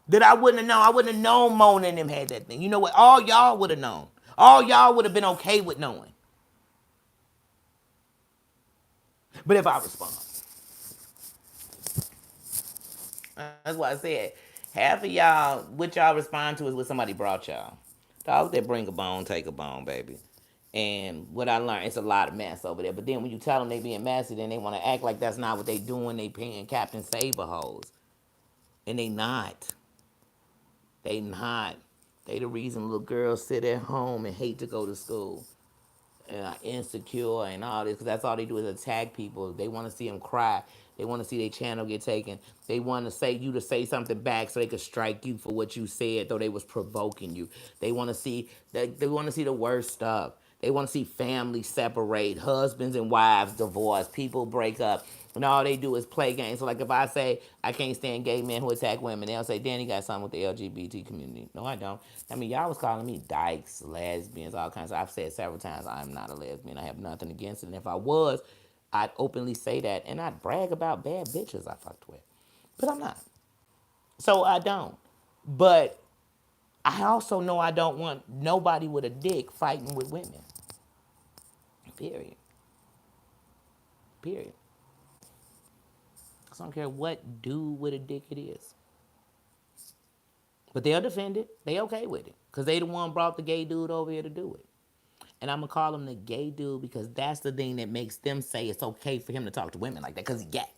that I wouldn't have known. I wouldn't have known Mona and them had that thing. You know what? All y'all would have known. All y'all would have been okay with knowing. But if I respond. That's why I said, half of y'all, what y'all respond to is what somebody brought y'all. Dogs that bring a bone, take a bone, baby. And what I learned, it's a lot of mess over there. But then when you tell them they being messy, then they want to act like that's not what they doing. They paying Captain Saber hoes. And they not. They not. They the reason little girls sit at home and hate to go to school. And are insecure and all this, because that's all they do is attack people. They want to see them cry. They want to see their channel get taken. They want to say you to say something back so they could strike you for what you said, though they was provoking you. They want to see they want to see the worst stuff. They want to see families separate, husbands and wives divorce, people break up, and all they do is play games. So like if I say I can't stand gay men who attack women, they'll say, Danie got something with the LGBT community. No, I don't. I mean, y'all was calling me dykes, lesbians, all kinds of. I've said several times I'm not a lesbian. I have nothing against it. And if I was, I'd openly say that and I'd brag about bad bitches I fucked with. But I'm not. So I don't. But I also know I don't want nobody with a dick fighting with women. Period. Period. I don't care what dude with a dick it is. But they'll defend it. They okay with it. Because they the one brought the gay dude over here to do it. And I'm going to call him the gay dude because that's the thing that makes them say it's okay for him to talk to women like that because he's gay.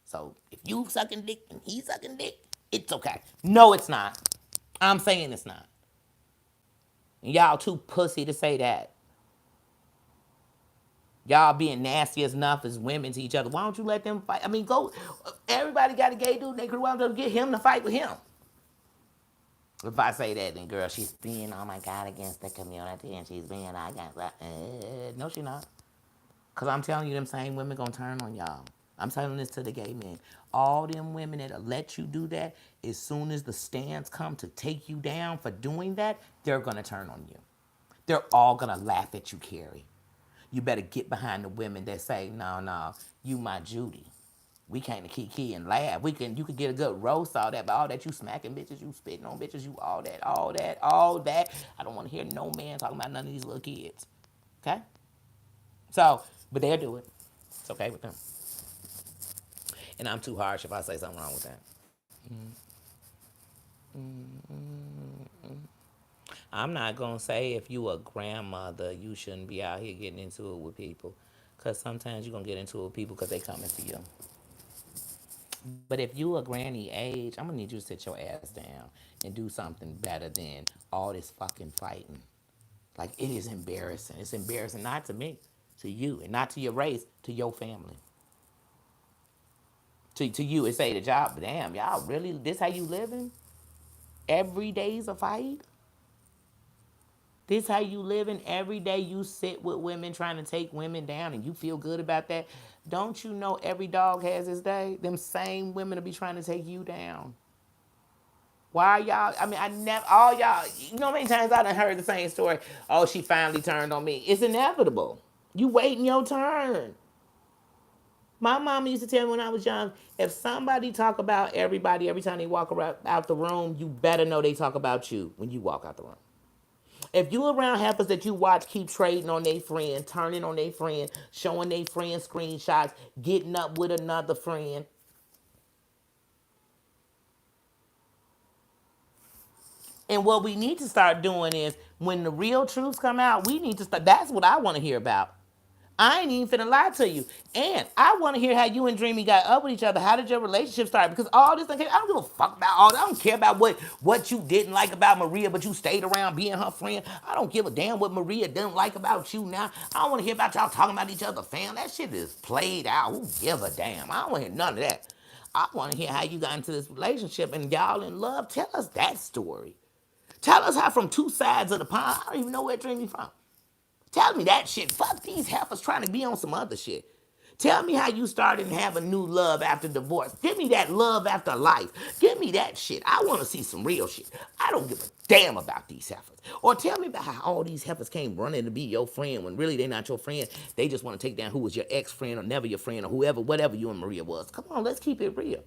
So if you sucking dick and he's sucking dick, it's okay. No, it's not. I'm saying it's not. And y'all too pussy to say that. Y'all being nasty enough as women to each other. Why don't you let them fight? I mean, go. Everybody got a gay dude. They grew up to get him to fight with him. If I say that, then girl, she's being, oh my God, against the community, and she's being against that. No, she not. Because I'm telling you, them same women going to turn on y'all. I'm telling this to the gay men. All them women that'll let you do that, as soon as the stands come to take you down for doing that, they're going to turn on you. They're all going to laugh at you, Carrie. You better get behind the women that say, no, no, you my Judy. We came to kiki and laugh. You could get a good roast, all that, but all that you smacking bitches, you spitting on bitches, you all that, all that, all that. I don't want to hear no man talking about none of these little kids. Okay? So, but they'll do it. It's okay with them. And I'm too harsh if I say something wrong with that. I'm not going to say if you a grandmother, you shouldn't be out here getting into it with people. Because sometimes you're going to get into it with people because they coming to you. But if you a granny age, I'm going to need you to sit your ass down and do something better than all this fucking fighting. Like, it is embarrassing. It's embarrassing not to me, to you, and not to your race, to your family. To you, it say the job, but damn, y'all really, this how you living? Every day's a fight? This how you living? Every day you sit with women trying to take women down and you feel good about that? Don't you know every dog has his day? Them same women will be trying to take you down. Why y'all, I mean, I never, all y'all, you know how many times I done heard the same story? Oh, she finally turned on me. It's inevitable. You waiting your turn. My mom used to tell me when I was young, if somebody talk about everybody every time they walk around, out the room, you better know they talk about you when you walk out the room. If you around heifers that you watch keep trading on their friend, turning on their friend, showing their friend screenshots, getting up with another friend, and what we need to start doing is when the real truths come out, we need to start. That's what I want to hear about. I ain't even finna lie to you. And I want to hear how you and Dreamy got up with each other. How did your relationship start? Because all this, I don't give a fuck about all that. I don't care about what you didn't like about Maria, but you stayed around being her friend. I don't give a damn what Maria didn't like about you now. I don't want to hear about y'all talking about each other, fam. That shit is played out. Who give a damn? I don't want to hear none of that. I want to hear how you got into this relationship and y'all in love. Tell us that story. Tell us how from two sides of the pond. I don't even know where Dreamy from. Tell me that shit. Fuck these heifers trying to be on some other shit. Tell me how you started and have a new love after divorce. Give me that love after life. Give me that shit. I want to see some real shit. I don't give a damn about these heifers. Or tell me about how all these heifers came running to be your friend when really they're not your friend. They just want to take down who was your ex-friend or never your friend or whoever, whatever you and Maria was. Come on, let's keep it real.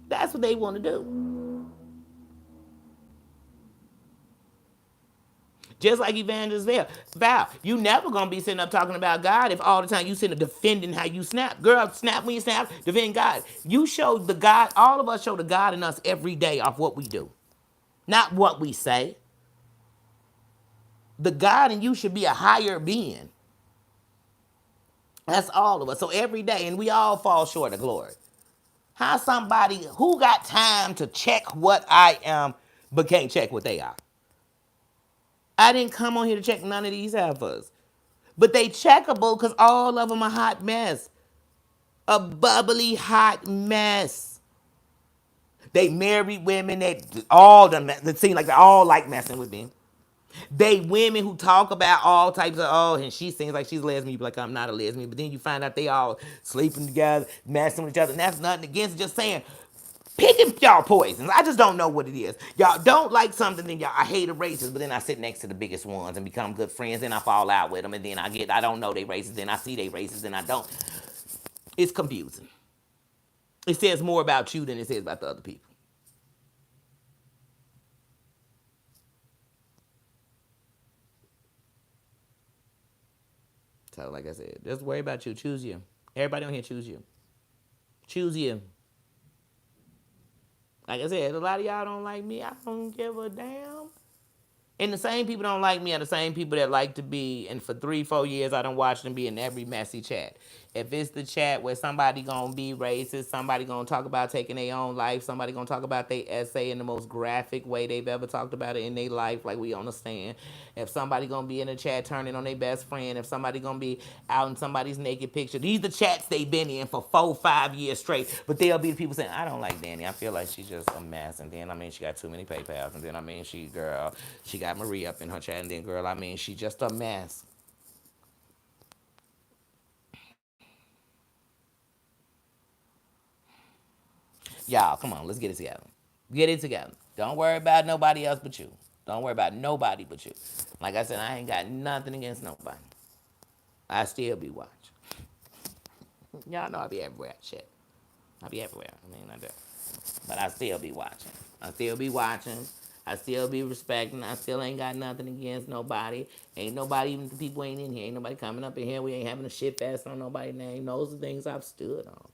That's what they want to do. Just like Evangelist Val, you never gonna be sitting up talking about God if all the time you sitting up defending how you snap. Girl, snap when you snap, defend God. You show the God, all of us show the God in us every day off what we do. Not what we say. The God in you should be a higher being. That's all of us. So every day, and we all fall short of glory. How somebody who got time to check what I am, but can't check what they are? I didn't come on here to check none of these heifers. But they checkable because all of them a hot mess. A bubbly hot mess. They married women that all them that seem like they all like messing with them. They women who talk about all types of and she seems like she's a lesbian. You be like, I'm not a lesbian, but then you find out they all sleeping together, messing with each other, and that's nothing against it. Just saying, picking y'all poisons. I just don't know what it is. Y'all don't like something, then y'all I hate a racist, but then I sit next to the biggest ones and become good friends, and I fall out with them, and then I don't know they racist, then I see they racist, and I don't. It's confusing. It says more about you than it says about the other people. So, like I said, just worry about you. Choose you. Everybody on here choose you. Choose you. Like I said, a lot of y'all don't like me. I don't give a damn. And the same people don't like me are the same people that like to be, and for 3, 4 years I done watched them be in every messy chat. If it's the chat where somebody gonna be racist, somebody gonna talk about taking their own life, somebody gonna talk about their essay in the most graphic way they've ever talked about it in their life, like we understand. If somebody gonna be in the chat turning on their best friend, if somebody gonna be out in somebody's naked picture, these the chats they've been in for 4, 5 years straight. But they'll be the people saying, I don't like Danie. I feel like she's just a mess. And then she got too many PayPals. And then she got Marie up in her chat. And then she just a mess. Y'all, come on, let's get it together. Get it together. Don't worry about nobody else but you. Don't worry about nobody but you. Like I said, I ain't got nothing against nobody. I still be watching. Y'all know I be everywhere. Shit. I be everywhere. I do. But I still be watching. I still be watching. I still be respecting. I still ain't got nothing against nobody. Ain't nobody, even the people ain't in here. Ain't nobody coming up in here. We ain't having a shit fest on nobody's name. Those are things I've stood on.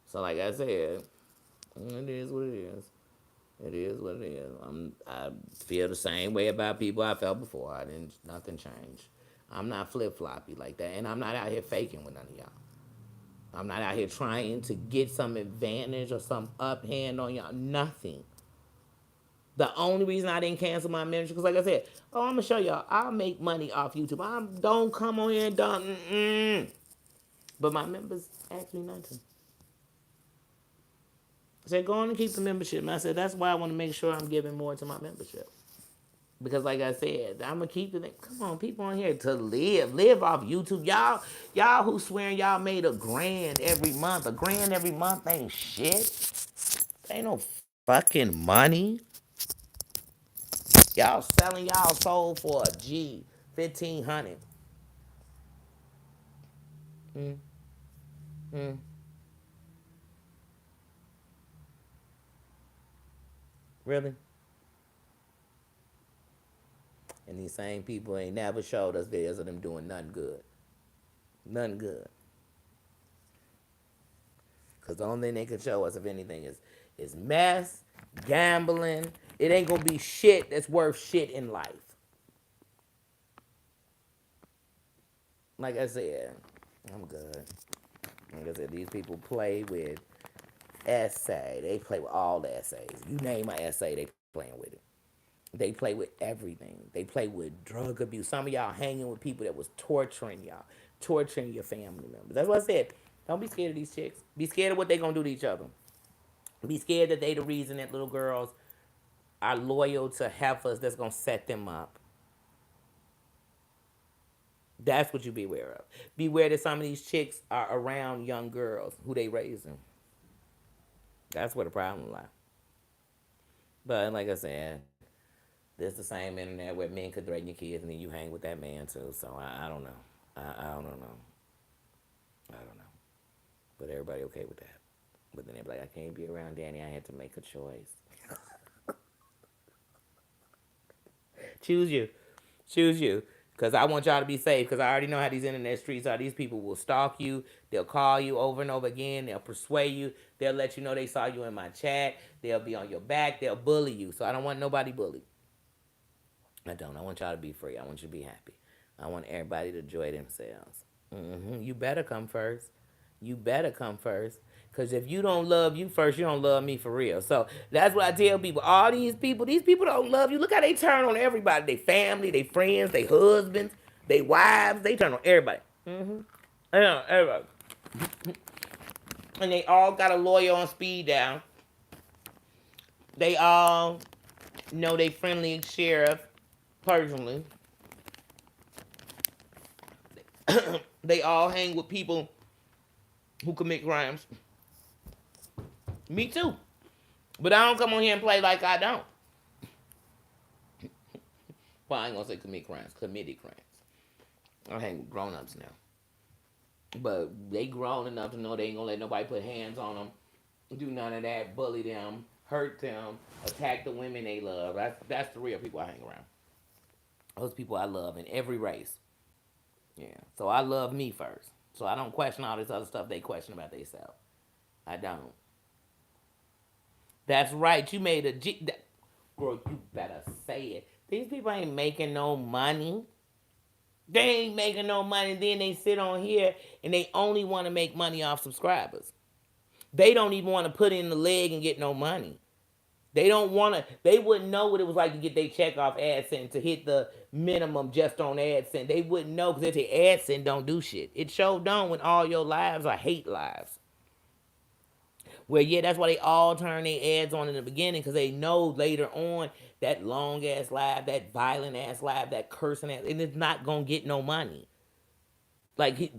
So like I said, it is what it is. It is what it is. I feel the same way about people I felt before. Nothing changed. I'm not flip floppy like that, and I'm not out here faking with none of y'all. I'm not out here trying to get some advantage or some uphand on y'all. Nothing. The only reason I didn't cancel my membership, because like I said, I'm gonna show y'all, I'll make money off YouTube. Don't come on here and don't. But my members asked me not to. I said, go on and keep the membership. And I said, that's why I want to make sure I'm giving more to my membership. Because like I said, I'm gonna keep the thing. Come on, people on here to live off YouTube. Y'all who swearing y'all made $1,000 every month. $1,000 every month ain't shit. Ain't no fucking money. Y'all selling y'all soul for a G, 1,500. Mm, mm. Really? And these same people ain't never showed us videos of them doing nothing good. Nothing good. Because the only thing they can show us, if anything, is mess, gambling. It ain't gonna be shit that's worth shit in life. Like I said, I'm good. Like I said, these people play with essay. They play with all the essays. You name an essay, they playing with it. They play with everything. They play with drug abuse. Some of y'all hanging with people that was torturing y'all, torturing your family members. That's what I said. Don't be scared of these chicks. Be scared of what they gonna do to each other. Be scared that they the reason that little girls are loyal to heifers that's gonna set them up. That's what you beware of. Beware that some of these chicks are around young girls who they raising. That's where the problem lies. But like I said, this the same internet where men could threaten your kids and then you hang with that man too. So I don't know. I don't know. I don't know. But everybody okay with that. But then they're like, I can't be around Danie. I had to make a choice. Choose you. Choose you. Because I want y'all to be safe. Because I already know how these internet streets are. These people will stalk you. They'll call you over and over again. They'll persuade you. They'll let you know they saw you in my chat. They'll be on your back. They'll bully you. So I don't want nobody bullied. I don't. I want y'all to be free. I want you to be happy. I want everybody to enjoy themselves. You better come first. You better come first. Because if you don't love you first, you don't love me for real. So that's what I tell people. All these people don't love you. Look how they turn on everybody. They family, they friends, they husbands, they wives. They turn on everybody. Yeah, everybody. And they all got a lawyer on speed down. They all know they friendly sheriff personally. They all hang with people who commit crimes. Me too. But I don't come on here and play like I don't. Well, I ain't gonna say commit crimes, committed crimes. I hang with grown-ups now. But they grown enough to know they ain't gonna let nobody put hands on them, do none of that, bully them, hurt them, attack the women they love. That's the real people I hang around. Those people I love in every race. Yeah. So I love me first. So I don't question all this other stuff they question about themselves. I don't. That's right. You made a G. Girl, you better say it. These people ain't making no money. They ain't making no money. Then they sit on here and they only want to make money off subscribers. They don't even want to put in the leg and get no money. They don't want to. They wouldn't know what it was like to get their check off AdSense to hit the minimum just on AdSense. They wouldn't know because they say AdSense don't do shit. It showed on when all your lives are hate lives. Well, yeah, that's why they all turn their ads on in the beginning because they know later on that long ass live, that violent ass live, that cursing ass, and it's not gonna get no money. Like,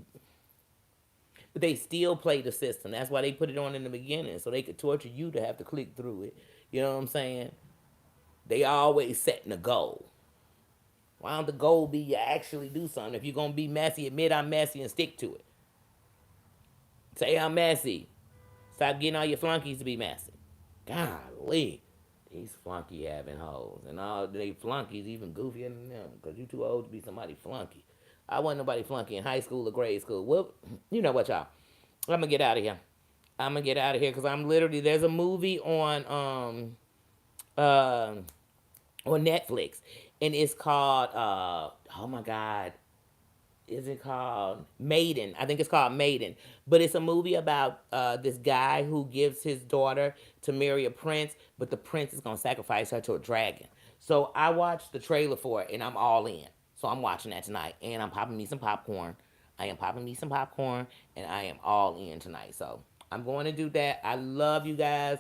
but they still play the system. That's why they put it on in the beginning so they could torture you to have to click through it. You know what I'm saying? They always setting a goal. Why don't the goal be you actually do something? If you're gonna be messy, admit I'm messy and stick to it. Say I'm messy. Stop getting all your flunkies to be messy. Golly. These flunky having hoes. And all they flunkies even goofier than them. Because you too old to be somebody flunky. I wasn't nobody flunky in high school or grade school. Well, you know what, y'all. I'm going to get out of here. I'm going to get out of here because I'm literally, there's a movie uh, on Netflix. And it's called, oh my God, is it called Maiden? I think it's called Maiden. But it's a movie about this guy who gives his daughter to marry a prince, but the prince is gonna sacrifice her to a dragon. So I watched the trailer for it, and I'm all in. So I'm watching that tonight, and I'm popping me some popcorn. I am popping me some popcorn, and I am all in tonight. So I'm going to do that. I love you guys.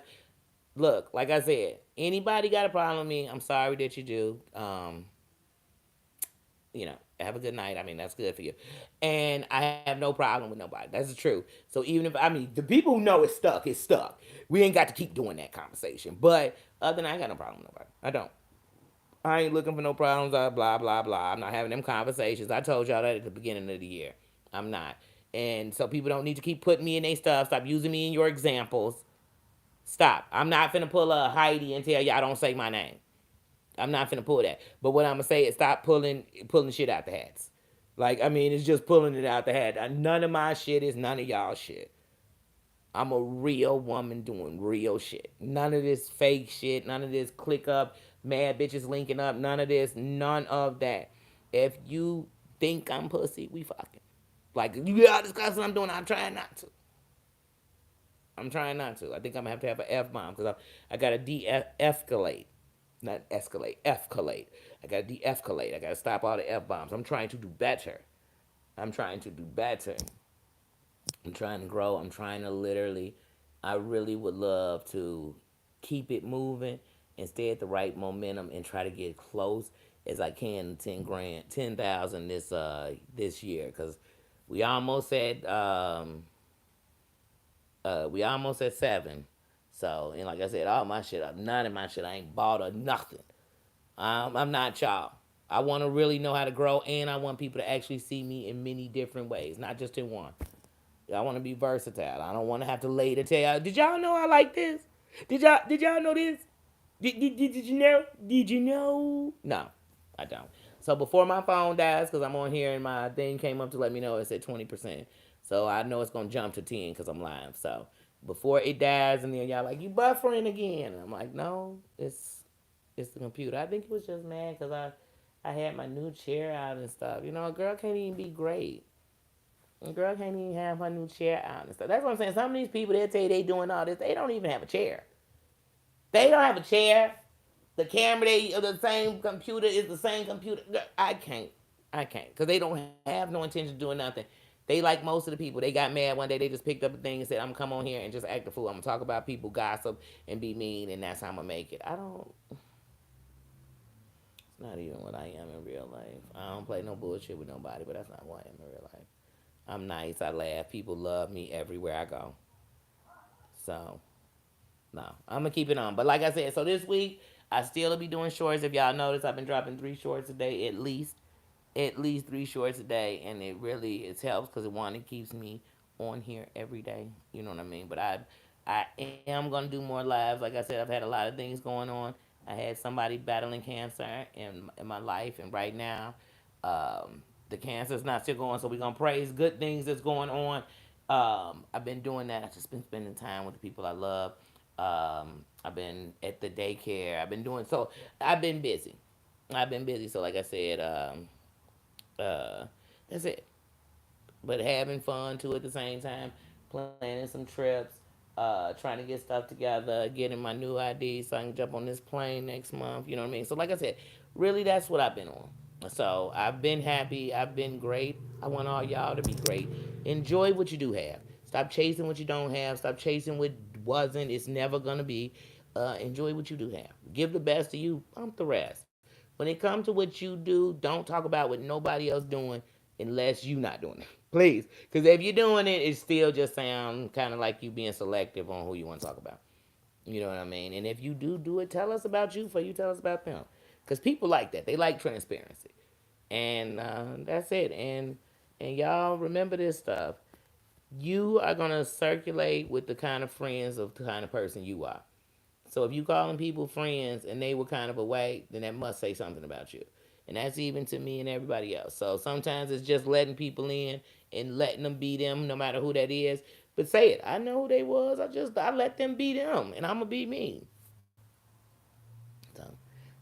Look, like I said, anybody got a problem with me? I'm sorry that you do. Have a good night. I mean, that's good for you. And I have no problem with nobody. That's the truth. So even if, I mean, the people who know it's stuck, it's stuck. We ain't got to keep doing that conversation. But other than that, I ain't got no problem with nobody. I don't. I ain't looking for no problems. Blah, blah, blah. I'm not having them conversations. I told y'all that at the beginning of the year. I'm not. And so people don't need to keep putting me in their stuff. Stop using me in your examples. Stop. I'm not finna pull a Heidi and tell y'all don't say my name. I'm not finna pull that. But what I'm gonna say is stop pulling shit out the hats. Like, I mean, it's just pulling it out the hat. None of my shit is none of y'all shit. I'm a real woman doing real shit. None of this fake shit. None of this click up, mad bitches linking up. None of this. None of that. If you think I'm pussy, we fucking. Like, you all discussing what I'm doing, I'm trying not to. I'm trying not to. I think I'm gonna have an F bomb because I gotta de-escalate. Not escalate, escalate. I gotta de-escalate. I gotta stop all the F bombs. I'm trying to do better. I'm trying to do better. I'm trying to grow. I'm trying to literally, I really would love to keep it moving and stay at the right momentum and try to get close as I can to 10 grand, 10,000 this year because we almost at seven. So, and like I said, all my shit, none of my shit, I ain't bought or nothing. I'm not y'all. I want to really know how to grow, and I want people to actually see me in many different ways, not just in one. I want to be versatile. I don't want to have to later tell y'all, did y'all know I like this? Did y'all know this? Did you know? Did you know? No, I don't. So before my phone dies, because I'm on here and my thing came up to let me know it said 20%. So I know it's going to jump to 10 because I'm live. So before it dies and then y'all like, you buffering again. And I'm like, no, it's the computer. I think it was just mad because I had my new chair out and stuff. A girl can't even be great. A girl can't even have her new chair out and stuff. That's what I'm saying. Some of these people, they'll tell you they doing all this. They don't even have a chair. They don't have a chair. The camera, the same computer is the same computer. I can't. Because they don't have no intention of doing nothing. They like most of the people. They got mad one day. They just picked up a thing and said, I'm going to come on here and just act a fool. I'm going to talk about people, gossip, and be mean, and that's how I'm going to make it. It's not even what I am in real life. I don't play no bullshit with nobody, but that's not who I am in real life. I'm nice. I laugh. People love me everywhere I go. So, no. I'm going to keep it on. But like I said, so this week, I still will be doing shorts. If y'all notice, I've been dropping 3 shorts a day at least. At least 3 shorts a day. And it helps because it keeps me on here every day. You know what I mean? But I am going to do more lives. Like I said, I've had a lot of things going on. I had somebody battling cancer in my life. And right now, the cancer's not still going. So we're going to praise good things that's going on. I've been doing that. I've just been spending time with the people I love. I've been at the daycare. I've been doing so. I've been busy. I've been busy. So like I said, uh, that's it. But having fun too at the same time, planning some trips, trying to get stuff together, getting my new ID so I can jump on this plane next month. You know what I mean? So like I said, really that's what I've been on. So I've been happy. I've been great. I want all y'all to be great. Enjoy what you do have. Stop chasing what you don't have. Stop chasing what wasn't. It's never gonna be. Enjoy what you do have. Give the best of you. Bump the rest. When it comes to what you do, don't talk about what nobody else doing unless you not doing it. Please. Because if you're doing it, it still just sound kind of like you being selective on who you want to talk about. You know what I mean? And if you do it, tell us about you before you tell us about them. Because people like that. They like transparency. And that's it. And y'all remember this stuff. You are gonna circulate with the kind of friends of the kind of person you are. So if you calling people friends and they were kind of away, then that must say something about you. And that's even to me and everybody else. So sometimes it's just letting people in and letting them be them, no matter who that is. But say it. I know who they was. I let them be them, and I'm gonna be me. So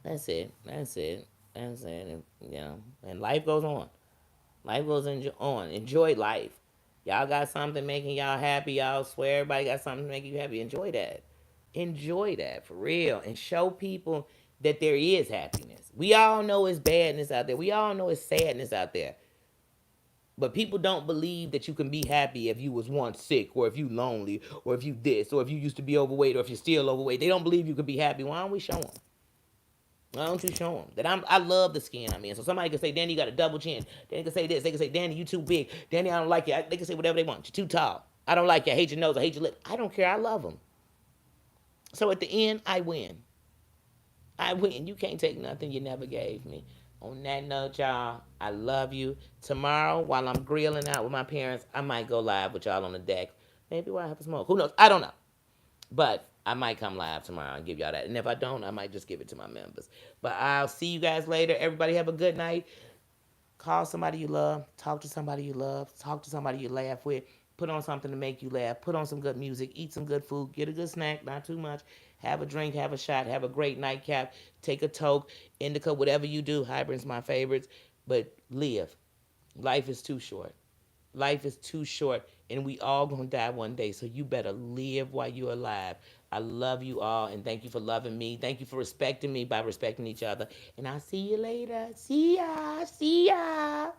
that's it. That's it. That's it. And, and life goes on. Life goes on. Enjoy life. Y'all got something making y'all happy. Y'all swear everybody got something making you happy. Enjoy that. Enjoy that for real. And show people that there is happiness. We all know it's badness out there. We all know it's sadness out there. But people don't believe that you can be happy if you was once sick, or if you lonely, or if you this, or if you used to be overweight, or if you're still overweight. They don't believe you can be happy. Why don't we show them? Why don't you show them that I love the skin I'm in? So somebody can say, Danny, you got a double chin. Danny can say this. They can say, Danny, you too big. Danny, I don't like you. They can say whatever they want. You're too tall. I don't like you. I hate your nose. I hate your lip. I don't care. I love them. So at the end, I win. I win. You can't take nothing you never gave me. On that note, y'all, I love you. Tomorrow, while I'm grilling out with my parents, I might go live with y'all on the deck. Maybe while I have a smoke. Who knows? I don't know. But I might come live tomorrow and give y'all that. And if I don't, I might just give it to my members. But I'll see you guys later. Everybody have a good night. Call somebody you love. Talk to somebody you love. Talk to somebody you laugh with. Put on something to make you laugh. Put on some good music. Eat some good food. Get a good snack, not too much. Have a drink. Have a shot. Have a great nightcap. Take a toke, indica, whatever you do. Hybrid's my favorites. But live. Life is too short. Life is too short, and we all gonna die one day. So you better live while you're alive. I love you all, and thank you for loving me. Thank you for respecting me by respecting each other. And I'll see you later. See ya. See ya.